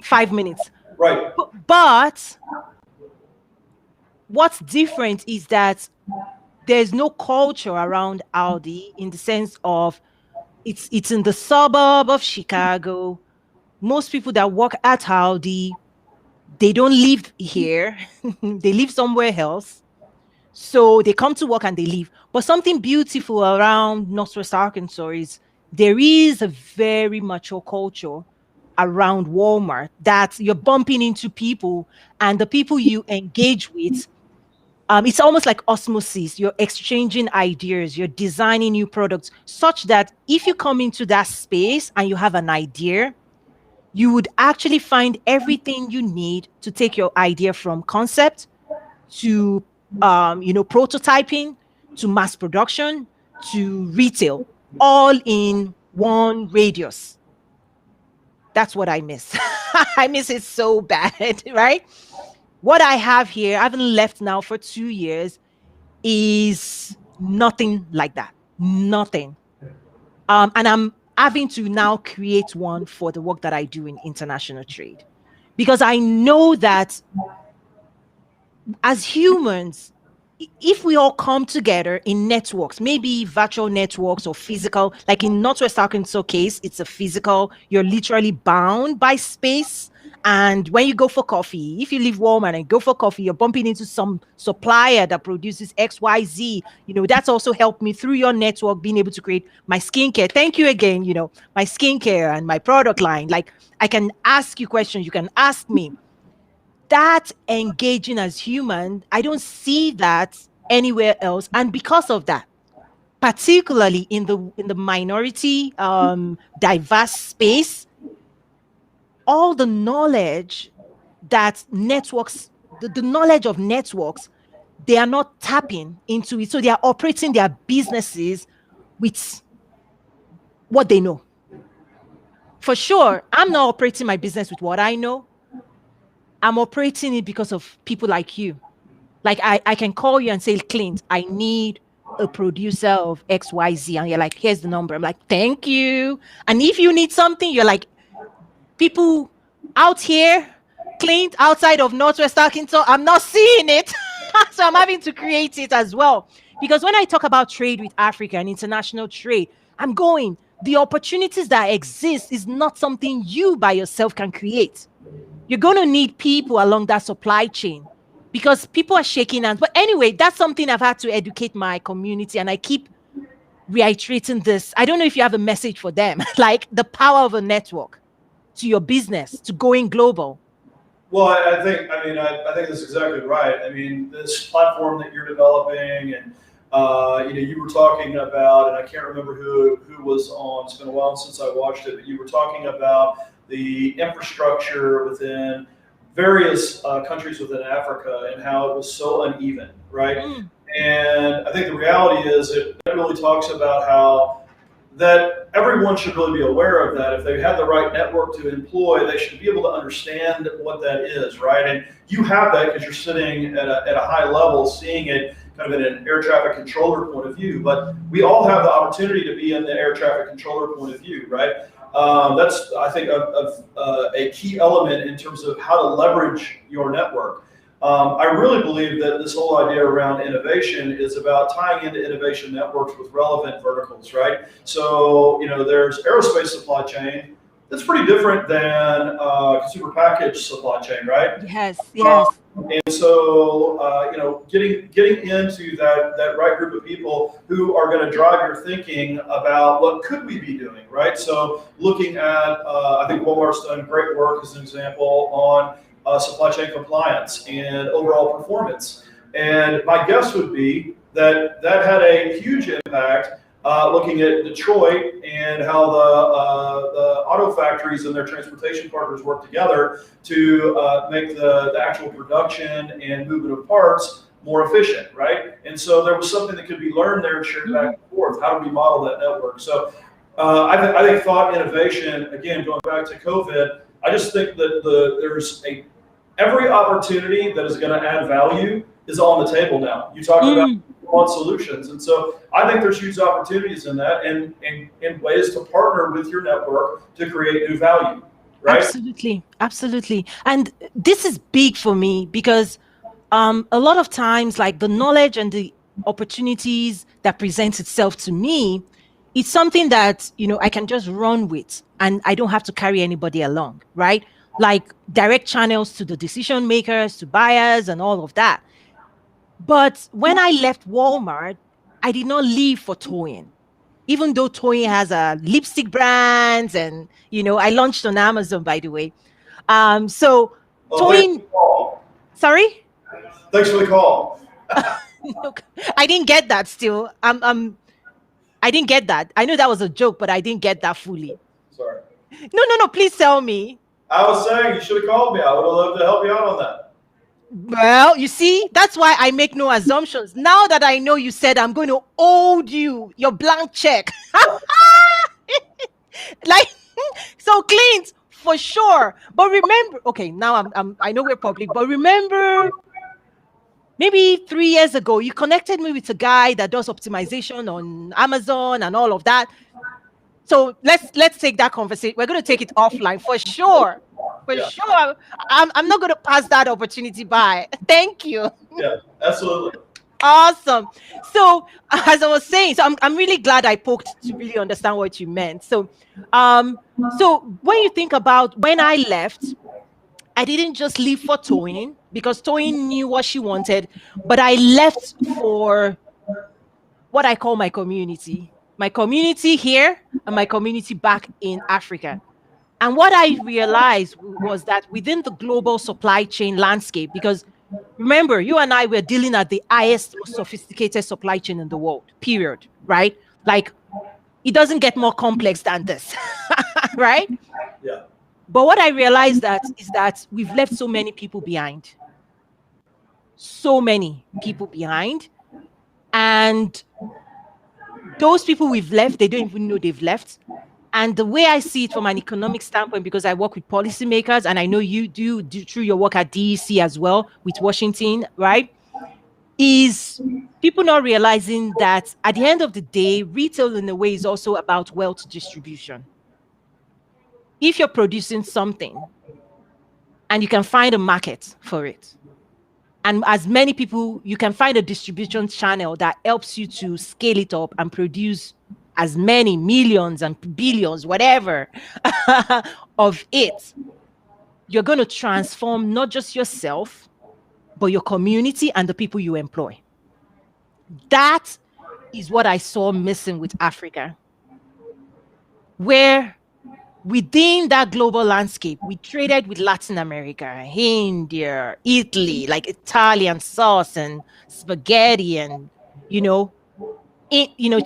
Speaker 2: 5 minutes.
Speaker 3: Right.
Speaker 2: But what's different is that there's no culture around Aldi in the sense of it's in the suburb of Chicago. Most people that work at Aldi, they don't live here. They live somewhere else. So they come to work and they leave. But something beautiful around Northwest Arkansas is there is a very mature culture around Walmart that you're bumping into people, and the people you engage with, it's almost like osmosis. You're exchanging ideas, you're designing new products, such that if you come into that space and you have an idea, you would actually find everything you need to take your idea from concept to prototyping, to mass production, to retail, all in one radius. That's what I miss. I miss it so bad, right? What I have here, I haven't left now for 2 years, is nothing like that. Nothing. And I'm having to now create one for the work that I do in international trade, because I know that as humans, if we all come together in networks, maybe virtual networks or physical, like in Northwest Arkansas case, it's a physical, you're literally bound by space. And when you go for coffee, if you leave Walmart and go for coffee, you're bumping into some supplier that produces XYZ. That's also helped me through your network, being able to create my skincare. Thank you again, my skincare and my product line. Like, I can ask you questions, you can ask me. That engaging as human, I don't see that anywhere else. And because of that, particularly in the minority, diverse space, all the knowledge that networks, the knowledge of networks, they are not tapping into it. So they are operating their businesses with what they know. For sure, I'm not operating my business with what I know. I'm operating it because of people like you. Like, I can call you and say, Clint, I need a producer of XYZ. And you're like, here's the number. I'm like, thank you. And if you need something, you're like, people out here, Clint, outside of Northwest Arkansas, I'm not seeing it. So I'm having to create it as well. Because when I talk about trade with Africa and international trade, I'm going, the opportunities that exist is not something you by yourself can create. You're going to need people along that supply chain, because people are shaking hands. But anyway, that's something I've had to educate my community. And I keep reiterating this. I don't know if you have a message for them, like the power of a network to your business, to going global.
Speaker 3: Well, I think that's exactly right. I mean, this platform that you're developing, and you were talking about, and I can't remember who was on. It's been a while since I watched it, but you were talking about the infrastructure within various countries within Africa and how it was so uneven, right? Mm. And I think the reality is it really talks about how that everyone should really be aware of that. If they have the right network to employ, they should be able to understand what that is, right? And you have that because you're sitting at a high level, seeing it kind of in an air traffic controller point of view. But we all have the opportunity to be in the air traffic controller point of view, right? That's, I think, a key element in terms of how to leverage your network. I really believe that this whole idea around innovation is about tying into innovation networks with relevant verticals, right? So, there's aerospace supply chain. That's pretty different than consumer package supply chain, right?
Speaker 2: Yes.
Speaker 3: And so, getting into that right group of people who are going to drive your thinking about what could we be doing, right? So, looking at, I think Walmart's done great work as an example on supply chain compliance and overall performance. And my guess would be that had a huge impact looking at Detroit and how the auto factories and their transportation partners work together to make the actual production and movement of parts more efficient, right? And so there was something that could be learned there and shared back and forth. How do we model that network? So I think thought innovation, again, going back to COVID, I just think that there's every opportunity that is going to add value is on the table now. You talk about on solutions. And so I think there's huge opportunities in that and ways to partner with your network to create new value, right?
Speaker 2: Absolutely. And this is big for me because a lot of times, like, the knowledge and opportunities that presents itself to me, it's something that, I can just run with and I don't have to carry anybody along, right? Like direct channels to the decision makers, to buyers and all of that. But when I left Walmart, I did not leave for Toyin. Even though Toyin has a lipstick brands and, I launched on Amazon, by the way. So
Speaker 3: Oh, thanks for
Speaker 2: Toyin,
Speaker 3: the call.
Speaker 2: sorry?
Speaker 3: Thanks for the call.
Speaker 2: Look, I didn't get that still. I didn't get that. I know that was a joke, but I didn't get that fully.
Speaker 3: Sorry.
Speaker 2: No. Please tell me.
Speaker 3: I was saying you should have called me. I would have loved to help you out on that.
Speaker 2: Well, you see, that's why I make no assumptions. Now that I know you said I'm going to hold you your blank check. Like, so Clint, for sure. But remember, okay, now I know we're public, but remember maybe 3 years ago, you connected me with a guy that does optimization on Amazon and all of that. So let's take that conversation. We're going to take it offline for sure. Sure. I'm not going to pass that opportunity by. Thank you.
Speaker 3: Yeah, absolutely.
Speaker 2: Awesome. So as I was saying, so I'm really glad I poked to really understand what you meant. So when you think about when I left, I didn't just leave for Toyin because Toyin knew what she wanted, but I left for what I call my community here and my community back in Africa. And what I realized was that within the global supply chain landscape, because remember, you and I were dealing at the highest, most sophisticated supply chain in the world, period, right? Like, it doesn't get more complex than this, right?
Speaker 3: Yeah.
Speaker 2: But what I realized is that we've left so many people behind. So many people behind. And those people we've left, they don't even know they've left. And the way I see it from an economic standpoint, because I work with policymakers, and I know you do through your work at DEC as well with Washington, right? Is people not realizing that at the end of the day, retail in a way is also about wealth distribution. If you're producing something and you can find a market for it, and as many people, you can find a distribution channel that helps you to scale it up and produce as many millions and billions, whatever, of it, you're going to transform not just yourself, but your community and the people you employ. That is what I saw missing with Africa, where within that global landscape, we traded with Latin America, India, Italy, like Italian sauce and spaghetti and,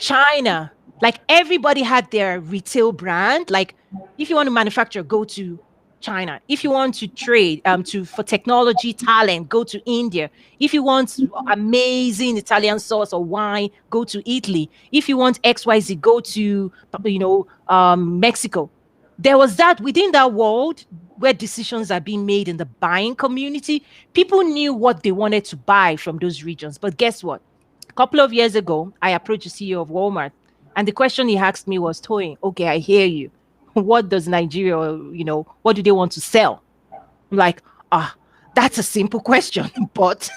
Speaker 2: China. Like everybody had their retail brand. Like if you want to manufacture, go to China. If you want to trade for technology talent, go to India. If you want amazing Italian sauce or wine, go to Italy. If you want XYZ, go to Mexico. There was that within that world where decisions are being made in the buying community. People knew what they wanted to buy from those regions. But guess what? A couple of years ago, I approached the CEO of Walmart. And the question he asked me was, Toyin, okay, I hear you. What does Nigeria, what do they want to sell? I'm like, that's a simple question, but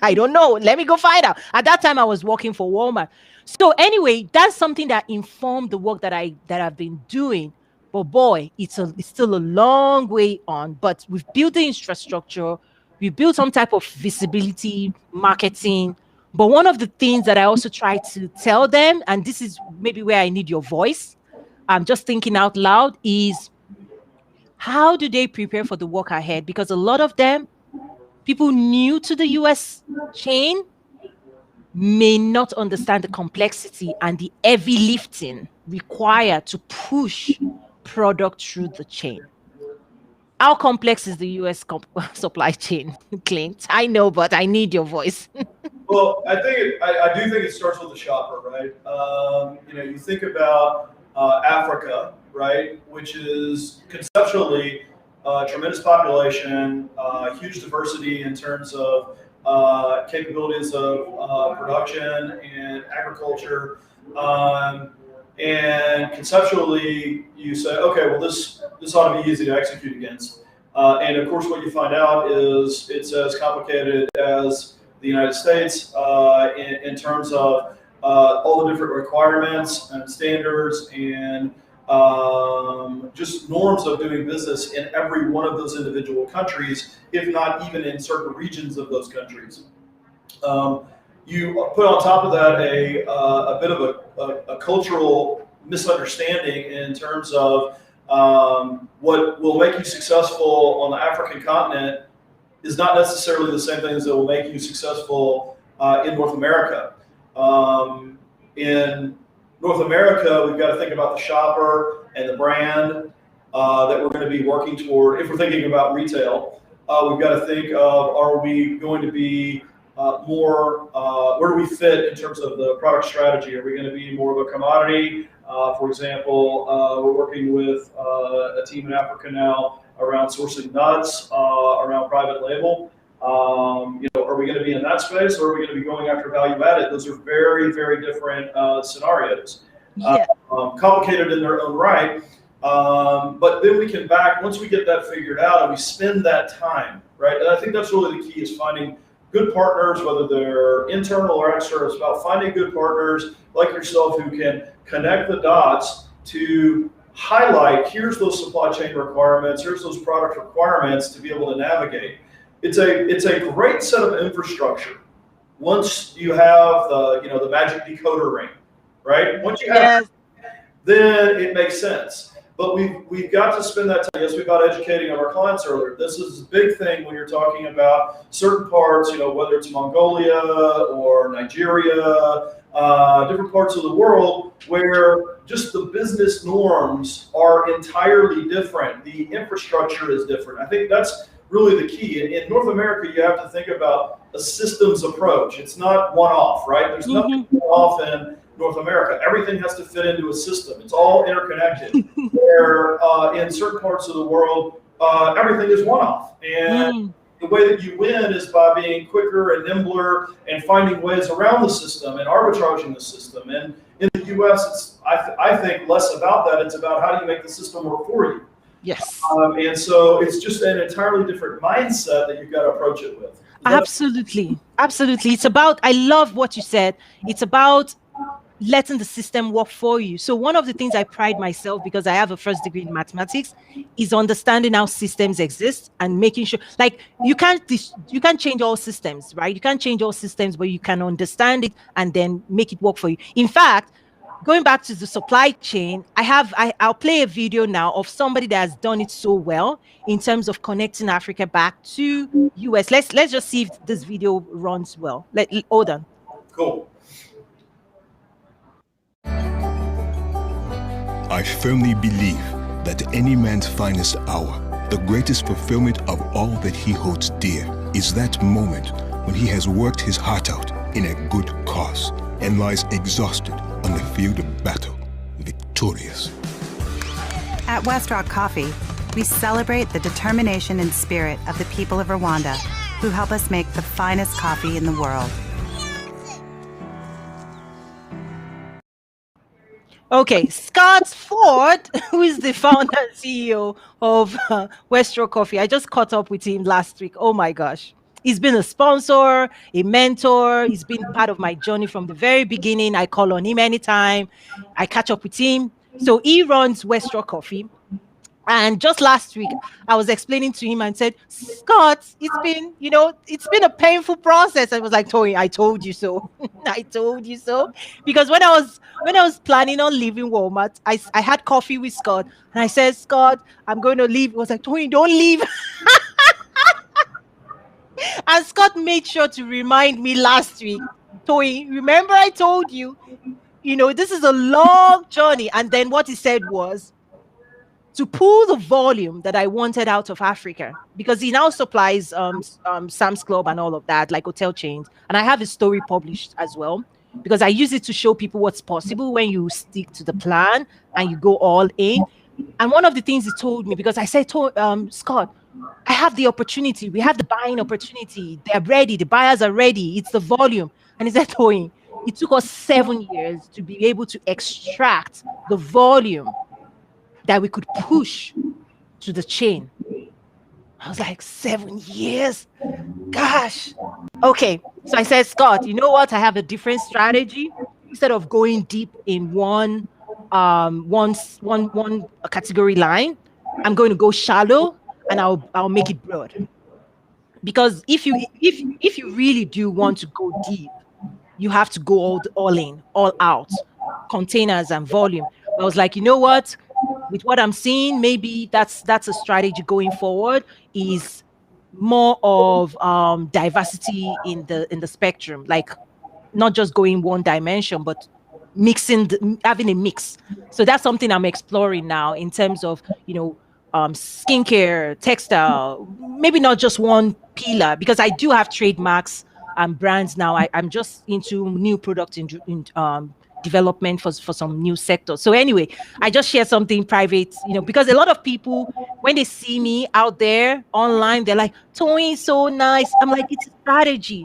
Speaker 2: I don't know. Let me go find out. At that time, I was working for Walmart. So anyway, that's something that informed the work that I've been doing. But boy, it's still a long way on. But we've built the infrastructure. We built some type of visibility, marketing. But one of the things that I also try to tell them, and this is maybe where I need your voice, I'm just thinking out loud, is how do they prepare for the work ahead? Because a lot of them, people new to the US chain, may not understand the complexity and the heavy lifting required to push product through the chain. How complex is the US supply chain, Clint? I know, but I need your voice.
Speaker 3: Well, I do think it starts with the shopper, right? You think about Africa, right, which is conceptually tremendous population, huge diversity in terms of capabilities of production and agriculture. And conceptually, you say, okay, well, this ought to be easy to execute against. And of course, what you find out is it's as complicated as the United States in terms of all the different requirements and standards and just norms of doing business in every one of those individual countries, if not even in certain regions of those countries. You put on top of that a bit of a cultural misunderstanding in terms of what will make you successful on the African continent is not necessarily the same things that will make you successful in North America. In North America, we've got to think about the shopper and the brand that we're going to be working toward. If we're thinking about retail, we've got to think of, are we going to be more, where do we fit in terms of the product strategy? Are we going to be more of a commodity? For example, we're working with a team in Africa now around sourcing nuts, around private label. Are we going to be in that space, or are we going to be going after value added? Those are very, very different scenarios.
Speaker 2: Yeah.
Speaker 3: Complicated in their own right. But then we can once we get that figured out and we spend that time, right? And I think that's really the key, is finding good partners, whether they're internal or external. It's about finding good partners like yourself who can connect the dots to highlight, here's those supply chain requirements, here's those product requirements to be able to navigate. It's a great set of infrastructure once you have the magic decoder ring, right? Once you have it, then it makes sense. But we've got to spend that time. Yes, we've got educating our clients earlier. This is a big thing when you're talking about certain parts, whether it's Mongolia or Nigeria, different parts of the world where just the business norms are entirely different. The infrastructure is different. I think that's really the key. In North America, you have to think about a systems approach. It's not one-off, right? There's nothing one-off in North America. Everything has to fit into a system. It's all interconnected. Where in certain parts of the world, everything is one-off. And the way that you win is by being quicker and nimbler and finding ways around the system and arbitraging the system. And in the U.S., it's I think less about that. It's about how do you make the system work for you.
Speaker 2: Yes.
Speaker 3: And so it's just an entirely different mindset that you've got to approach it with.
Speaker 2: Absolutely. Absolutely. It's about, I love what you said. It's about letting the system work for you. So one of the things I pride myself, because I have a first degree in mathematics, is understanding how systems exist and making sure, like, you can't change all systems, right? You can't change all systems, but you can understand it and then make it work for you. In fact, going back to the supply chain, I'll play a video now of somebody that has done it so well in terms of connecting Africa back to US. Let's just see if this video runs well. Hold on.
Speaker 3: Cool.
Speaker 4: I firmly believe that any man's finest hour, the greatest fulfillment of all that he holds dear, is that moment when he has worked his heart out in a good cause and lies exhausted on the field of battle, victorious.
Speaker 5: At Westrock Coffee, we celebrate the determination and spirit of the people of Rwanda, who help us make the finest coffee in the world.
Speaker 2: Okay, Scott Ford, who is the founder and CEO of Westrock Coffee. I just caught up with him last week. Oh my gosh. He's been a sponsor, a mentor. He's been part of my journey from the very beginning. I call on him anytime. I catch up with him. So he runs Westrock Coffee. And just last week, I was explaining to him and said, Scott, it's been a painful process. I was like, Tony, I told you so. I told you so. Because when I was planning on leaving Walmart, I had coffee with Scott. And I said, Scott, I'm going to leave. He was like, Tony, don't leave. And Scott made sure to remind me last week, Tony, remember I told you, this is a long journey. And then what he said was, to pull the volume that I wanted out of Africa, because he now supplies Sam's Club and all of that, like hotel chains. And I have a story published as well, because I use it to show people what's possible when you stick to the plan and you go all in. And one of the things he told me, because I said to Scott, I have the opportunity. We have the buying opportunity. They're ready. The buyers are ready. It's the volume. And he said, Tony, it took us 7 years to be able to extract the volume that we could push to the chain. I was like, 7 years? Gosh. Okay. So I said, Scott, you know what? I have a different strategy. Instead of going deep in one category line, I'm going to go shallow and I'll make it broad. Because if you really do want to go deep, you have to go all in, all out, containers and volume. I was like, you know what? With what I'm seeing, maybe that's a strategy going forward, is more of diversity in the spectrum, like not just going one dimension, but having a mix. So that's something I'm exploring now in terms of, skincare, textile, maybe not just one pillar, because I do have trademarks and brands now. I'm just into new product in development for some new sectors. So anyway, I just share something private, because a lot of people, when they see me out there online, they're like, Tony, so nice. I'm like, it's a strategy.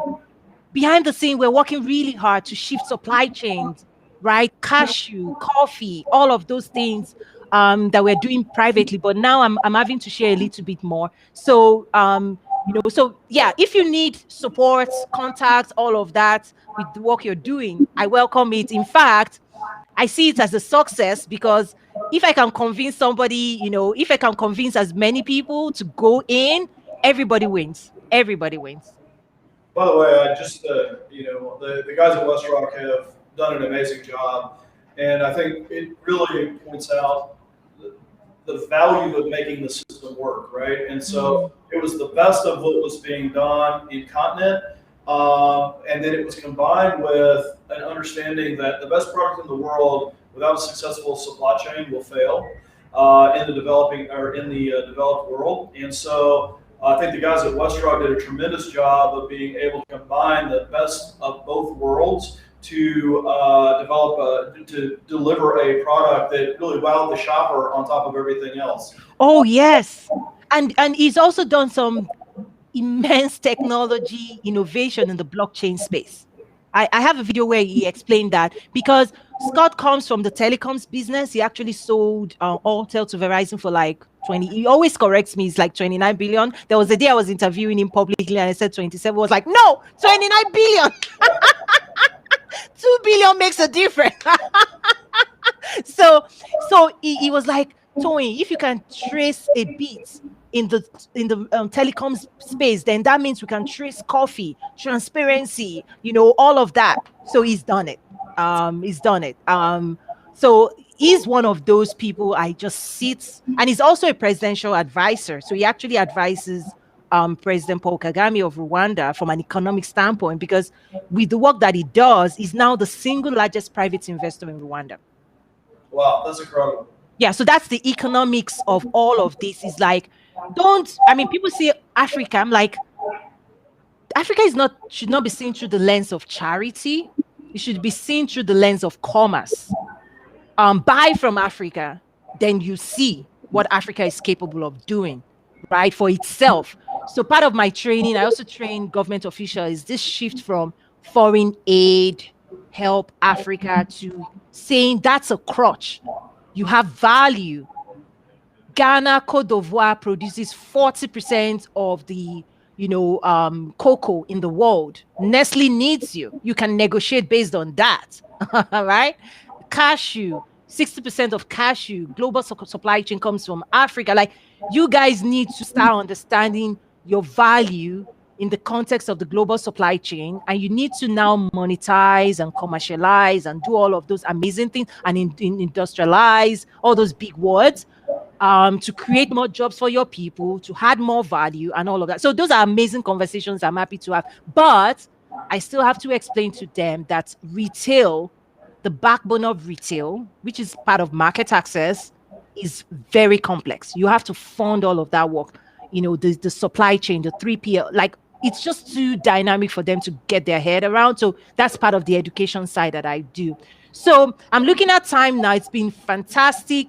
Speaker 2: Behind the scene, we're working really hard to shift supply chains, right? Cashew, coffee, all of those things that we're doing privately. But now I'm having to share a little bit more. So, so yeah, if you need support, contacts, all of that with the work you're doing, I welcome it. In fact, I see it as a success, because if I can convince somebody, if I can convince as many people to go in, everybody wins. Everybody wins.
Speaker 3: By the way, I just, the guys at WestRock have done an amazing job. And I think it really points out the value of making the system work, right? And so it was the best of what was being done in continent. And then it was combined with an understanding that the best product in the world without a successful supply chain will fail in the developed world. And so I think the guys at WestRock did a tremendous job of being able to combine the best of both worlds to deliver a product that really wowed the shopper on top of everything else.
Speaker 2: Oh yes, and he's also done some immense technology innovation in the blockchain space. I have a video where he explained that, because Scott comes from the telecoms business. He actually sold Alltel to Verizon for like 20. He always corrects me. It's like 29 billion. There was a day I was interviewing him publicly and I said 27. I was like, no, 29 billion. 2 billion makes a difference. So he was like, Tony, if you can trace a bit in the telecoms space, then that means we can trace coffee, transparency, all of that. So he's done it. So he's one of those people I just sit, and he's also a presidential advisor. So he actually advises President Paul Kagame of Rwanda from an economic standpoint, because with the work that he does, he's now the single largest private investor in Rwanda.
Speaker 3: Wow, that's incredible.
Speaker 2: Yeah, so that's the economics of all of this. Is like, people say Africa. I'm like, Africa should not be seen through the lens of charity. It should be seen through the lens of commerce. Buy from Africa, then you see what Africa is capable of doing, right, for itself. So part of my training, I also train government officials, is this shift from foreign aid, help Africa, to saying that's a crutch. You have value. Ghana, Cote d'Ivoire produces 40% of the cocoa in the world. Nestle needs you. You can negotiate based on that, right? Cashew, 60% of cashew, global supply chain comes from Africa. Like, you guys need to start understanding your value in the context of the global supply chain, and you need to now monetize and commercialize and do all of those amazing things and industrialize all those big words to create more jobs for your people, to add more value and all of that. So those are amazing conversations I'm happy to have. But I still have to explain to them that retail, the backbone of retail, which is part of market access, is very complex. You have to fund all of that work. The supply chain, the 3PL, like, it's just too dynamic for them to get their head around. So that's part of the education side that I do. So I'm looking at time now. It's been fantastic.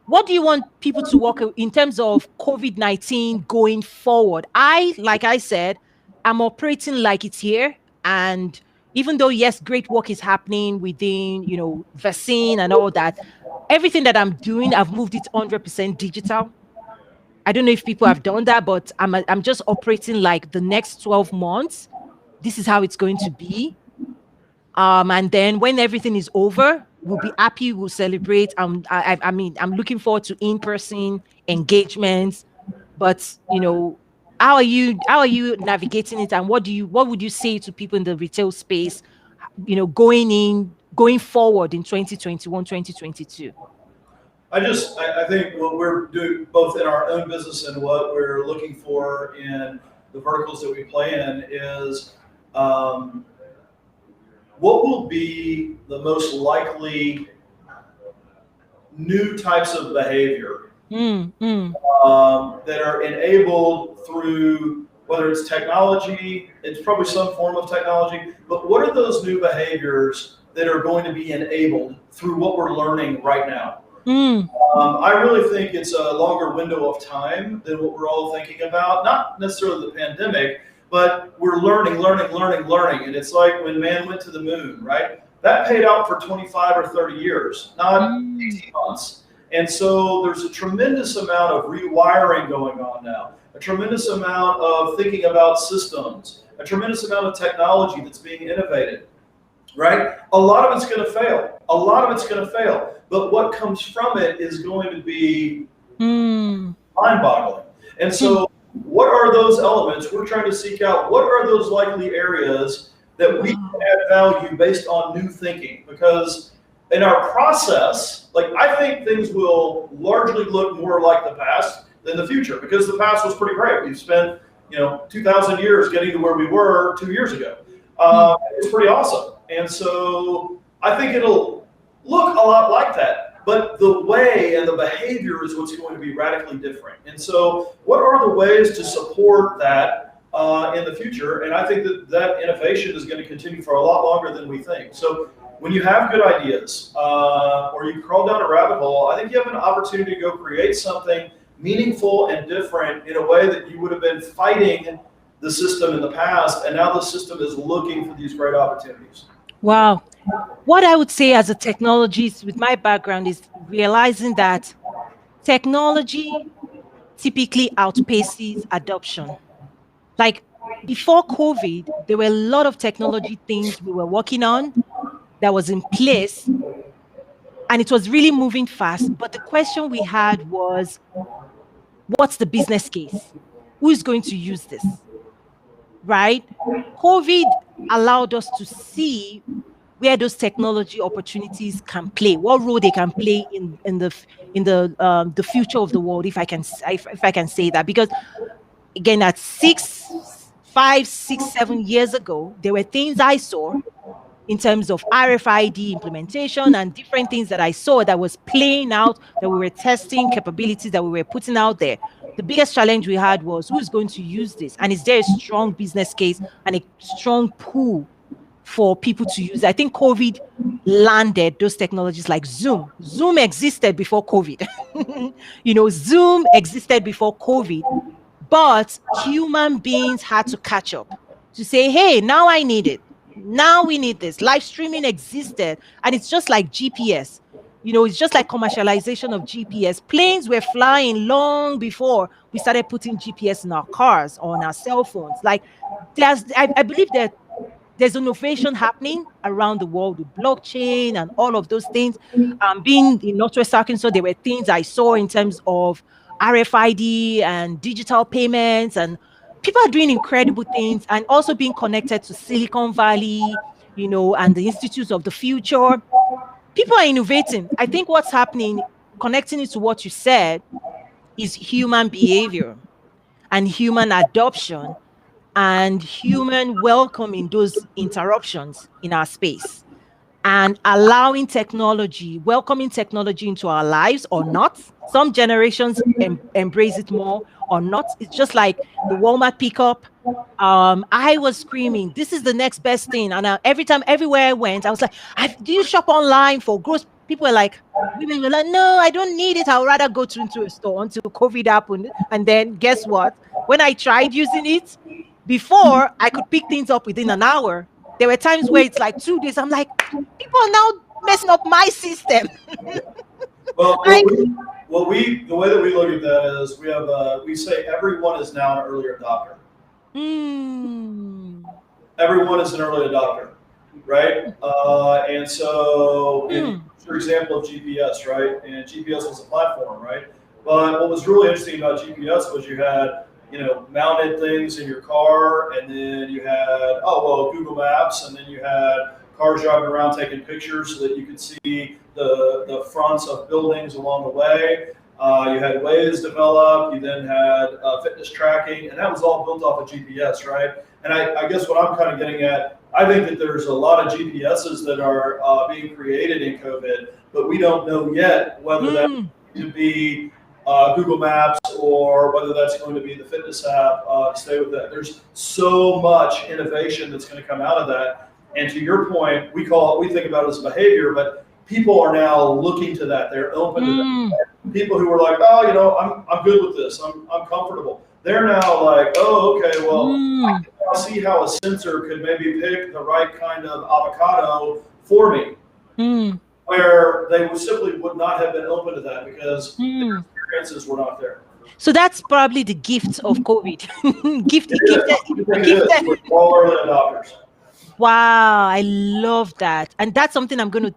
Speaker 2: What do you want people to work in terms of COVID-19 going forward? Like I said, I'm operating like it's here. And even though, yes, great work is happening within, vaccine and all that, everything that I'm doing, I've moved it 100% digital. I don't know if people have done that, but I'm just operating like the next 12 months this is how it's going to be. And then when everything is over, we'll be happy, we'll celebrate. I mean, I'm looking forward to in-person engagements. But how are you navigating it, and what would you say to people in the retail space, going forward in 2021, 2022?
Speaker 3: I think what we're doing both in our own business and what we're looking for in the verticals that we play in is what will be the most likely new types of behavior that are enabled through, whether it's technology, it's probably some form of technology, but what are those new behaviors that are going to be enabled through what we're learning right now? I really think it's a longer window of time than what we're all thinking about, not necessarily the pandemic, but we're learning. And it's like when man went to the moon, right? That paid out for 25 or 30 years, not 18 months. And so there's a tremendous amount of rewiring going on now, a tremendous amount of thinking about systems, a tremendous amount of technology that's being innovated, right? A lot of it's going to fail. But what comes from it is going to be mind-boggling. And so what are those elements? We're trying to seek out what are those likely areas that we can add value based on new thinking. Because in our process, like I think things will largely look more like the past than the future, because the past was pretty great. We've spent 2,000 years getting to where we were 2 years ago. It's pretty awesome. And so I think it'll look a lot like that, but the way and the behavior is what's going to be radically different. And so what are the ways to support that in the future? And I think that innovation is going to continue for a lot longer than we think. So when you have good ideas or you crawl down a rabbit hole, I think you have an opportunity to go create something meaningful and different in a way that you would have been fighting the system in the past, and now the system is looking for these great opportunities.
Speaker 2: Wow. What I would say as a technologist with my background is realizing that technology typically outpaces adoption. Like before COVID, there were a lot of technology things we were working on that was in place, and it was really moving fast. But the question we had was, what's the business case? Who is going to use this? Right? COVID allowed us to see where those technology opportunities can play, what role they can play in the future of the world, if I can say that. Because again, at 5, 6, 7 years ago, there were things I saw in terms of RFID implementation and different things that I saw that was playing out, that we were testing, capabilities that we were putting out there. The biggest challenge we had was who's going to use this? And is there a strong business case and a strong pool for people to use? I think COVID landed those technologies like Zoom. Zoom existed before COVID. Zoom existed before COVID, but human beings had to catch up to say, hey, now I need it. Now we need this. Live streaming existed, and it's just like GPS. It's just like commercialization of GPS. Planes were flying long before we started putting GPS in our cars or on our cell phones. Like, I believe that there's innovation happening around the world with blockchain and all of those things. Being in Northwest Arkansas, there were things I saw in terms of RFID and digital payments, and people are doing incredible things, and also being connected to Silicon Valley, and the institutes of the future. People are innovating. I think what's happening, connecting it to what you said, is human behavior and human adoption and human welcoming those interruptions in our space and allowing technology, welcoming technology into our lives or not. Some generations embrace it more or not. It's just like the Walmart pickup. I was screaming, this is the next best thing. And everywhere I went, I was like, do you shop online for groceries? Women were like, no, I don't need it. I'd rather go into a store until COVID happened. And then guess what? When I tried using it, before I could pick things up within an hour, there were times where it's like 2 days. I'm like, people are now messing up my system.
Speaker 3: Well, the way that we look at that is we say everyone is now an early adopter. everyone is an early adopter, right? And so, for example, of GPS, right? And GPS was a platform, right? But what was really interesting about GPS was you had, mounted things in your car, and then you had, Google Maps, and then you had cars driving around taking pictures so that you could see the fronts of buildings along the way. You had Waze developed, you then had fitness tracking, and that was all built off of GPS, right? And I guess what I'm kind of getting at, I think that there's a lot of GPSs that are being created in COVID, but we don't know yet whether that's going to be Google Maps or whether that's going to be the fitness app. Stay with that. There's so much innovation that's going to come out of that. And to your point, we think about it as behavior, but people are now looking to that. They're open to that. People who were like, I'm good with this. I'm comfortable. They're now like, okay, well, I can now see how a sensor could maybe pick the right kind of avocado for me, where they simply would not have been open to that because their experiences were not there.
Speaker 2: So that's probably the gift of COVID. gifted.
Speaker 3: We're all early adopters.
Speaker 2: Wow, I love that. And that's something I'm going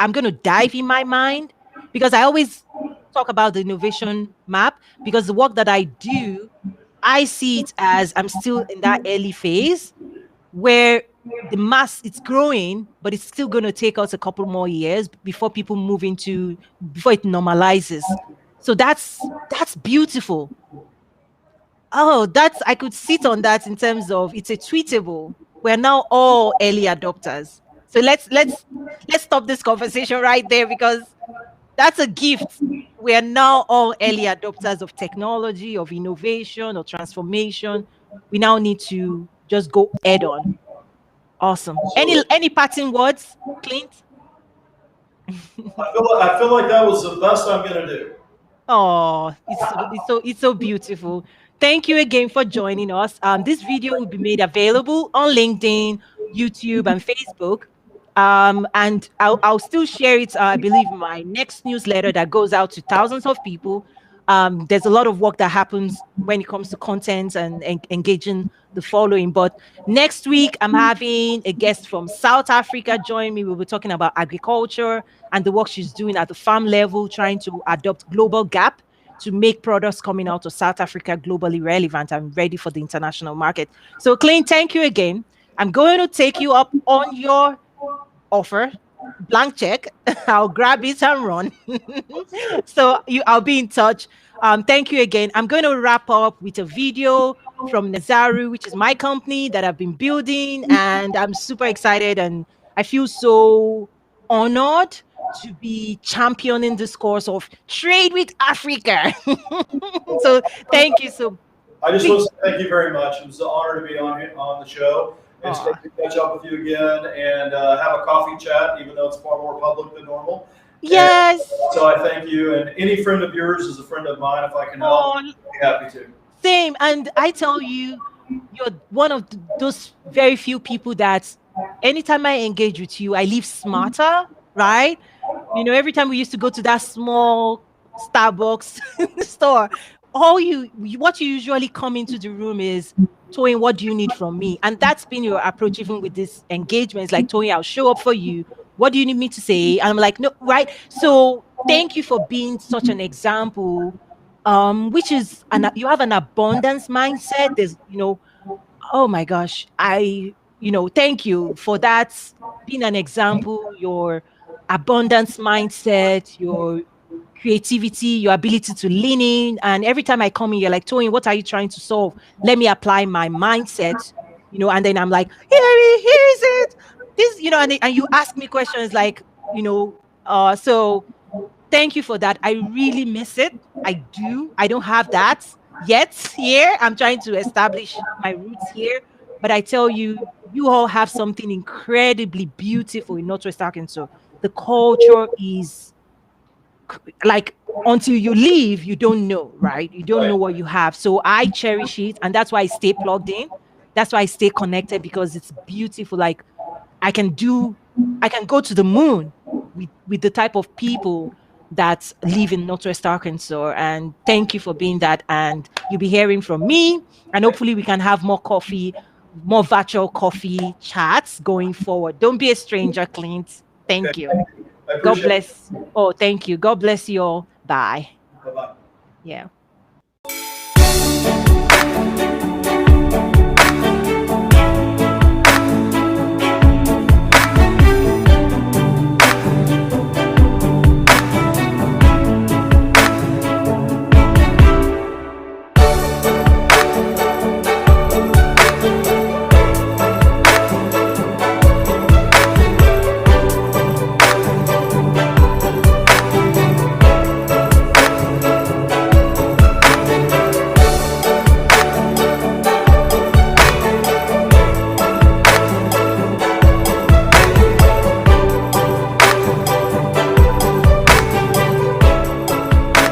Speaker 2: to dive in my mind, because I always talk about the innovation map, because the work that I do, I see it as I'm still in that early phase where the mass, it's growing, but it's still going to take us a couple more years before people before it normalizes. So that's beautiful. Oh, I could sit on that in terms of it's a tweetable. We're now all early adopters. So let's stop this conversation right there, because that's a gift. We are now all early adopters of technology, of innovation, or transformation. We now need to just go head on. Awesome. Any parting words, Clint?
Speaker 3: I feel like that was the best I'm going to do.
Speaker 2: Oh, it's so beautiful. Thank you again for joining us. This video will be made available on LinkedIn, YouTube, and Facebook. And I'll still share it, I believe, in my next newsletter that goes out to thousands of people. There's a lot of work that happens when it comes to content and engaging the following. But next week, I'm having a guest from South Africa join me. We'll be talking about agriculture and the work she's doing at the farm level, trying to adopt global gap to make products coming out of South Africa globally relevant and ready for the international market. So, Clint, thank you again. I'm going to take you up on your offer, blank check. I'll grab it and run. So I'll be in touch. Thank you again. I'm going to wrap up with a video from Nazaru, which is my company that I've been building, and I'm super excited and I feel so honored to be championing this course of trade with Africa. So thank you. So
Speaker 3: I just want to say thank you very much. It was an honor to be on the show. It's great to catch up with you again and have a coffee chat, even though it's far more public than normal.
Speaker 2: Yes.
Speaker 3: And so I thank you. And any friend of yours is a friend of mine. If I can help, I'd be happy to.
Speaker 2: Same. And I tell you, you're one of those very few people that anytime I engage with you, I leave smarter, right? Every time we used to go to that small Starbucks store, what you usually come into the room is, Toyin, what do you need from me? And that's been your approach even with this engagement. It's like, Toyin, I'll show up for you. What do you need me to say? And I'm like, no, right? So thank you for being such an example, which is, you have an abundance mindset. There's, oh my gosh, thank you for that, being an example, your abundance mindset, your creativity, your ability to lean in. And every time I come in, you're like, Toyin, what are you trying to solve? Let me apply my mindset, and then I'm like, here is it. This, and you ask me questions like, so thank you for that. I really miss it. I do. I don't have that yet here. I'm trying to establish my roots here. But I tell you, you all have something incredibly beautiful in Northwest Arkansas. The culture is like, until you leave, you don't know, right? You don't know what you have. So I cherish it. And that's why I stay plugged in. That's why I stay connected, because it's beautiful. Like, I can go to the moon with the type of people that live in Northwest Arkansas. And thank you for being that. And you'll be hearing from me. And hopefully we can have more coffee more virtual coffee chats going forward. Don't be a stranger, Clint. Thank
Speaker 3: Okay,
Speaker 2: you.
Speaker 3: I
Speaker 2: God
Speaker 3: appreciate it.
Speaker 2: bless. Oh, thank you. God bless you all. Bye.
Speaker 3: Bye-bye.
Speaker 2: Yeah.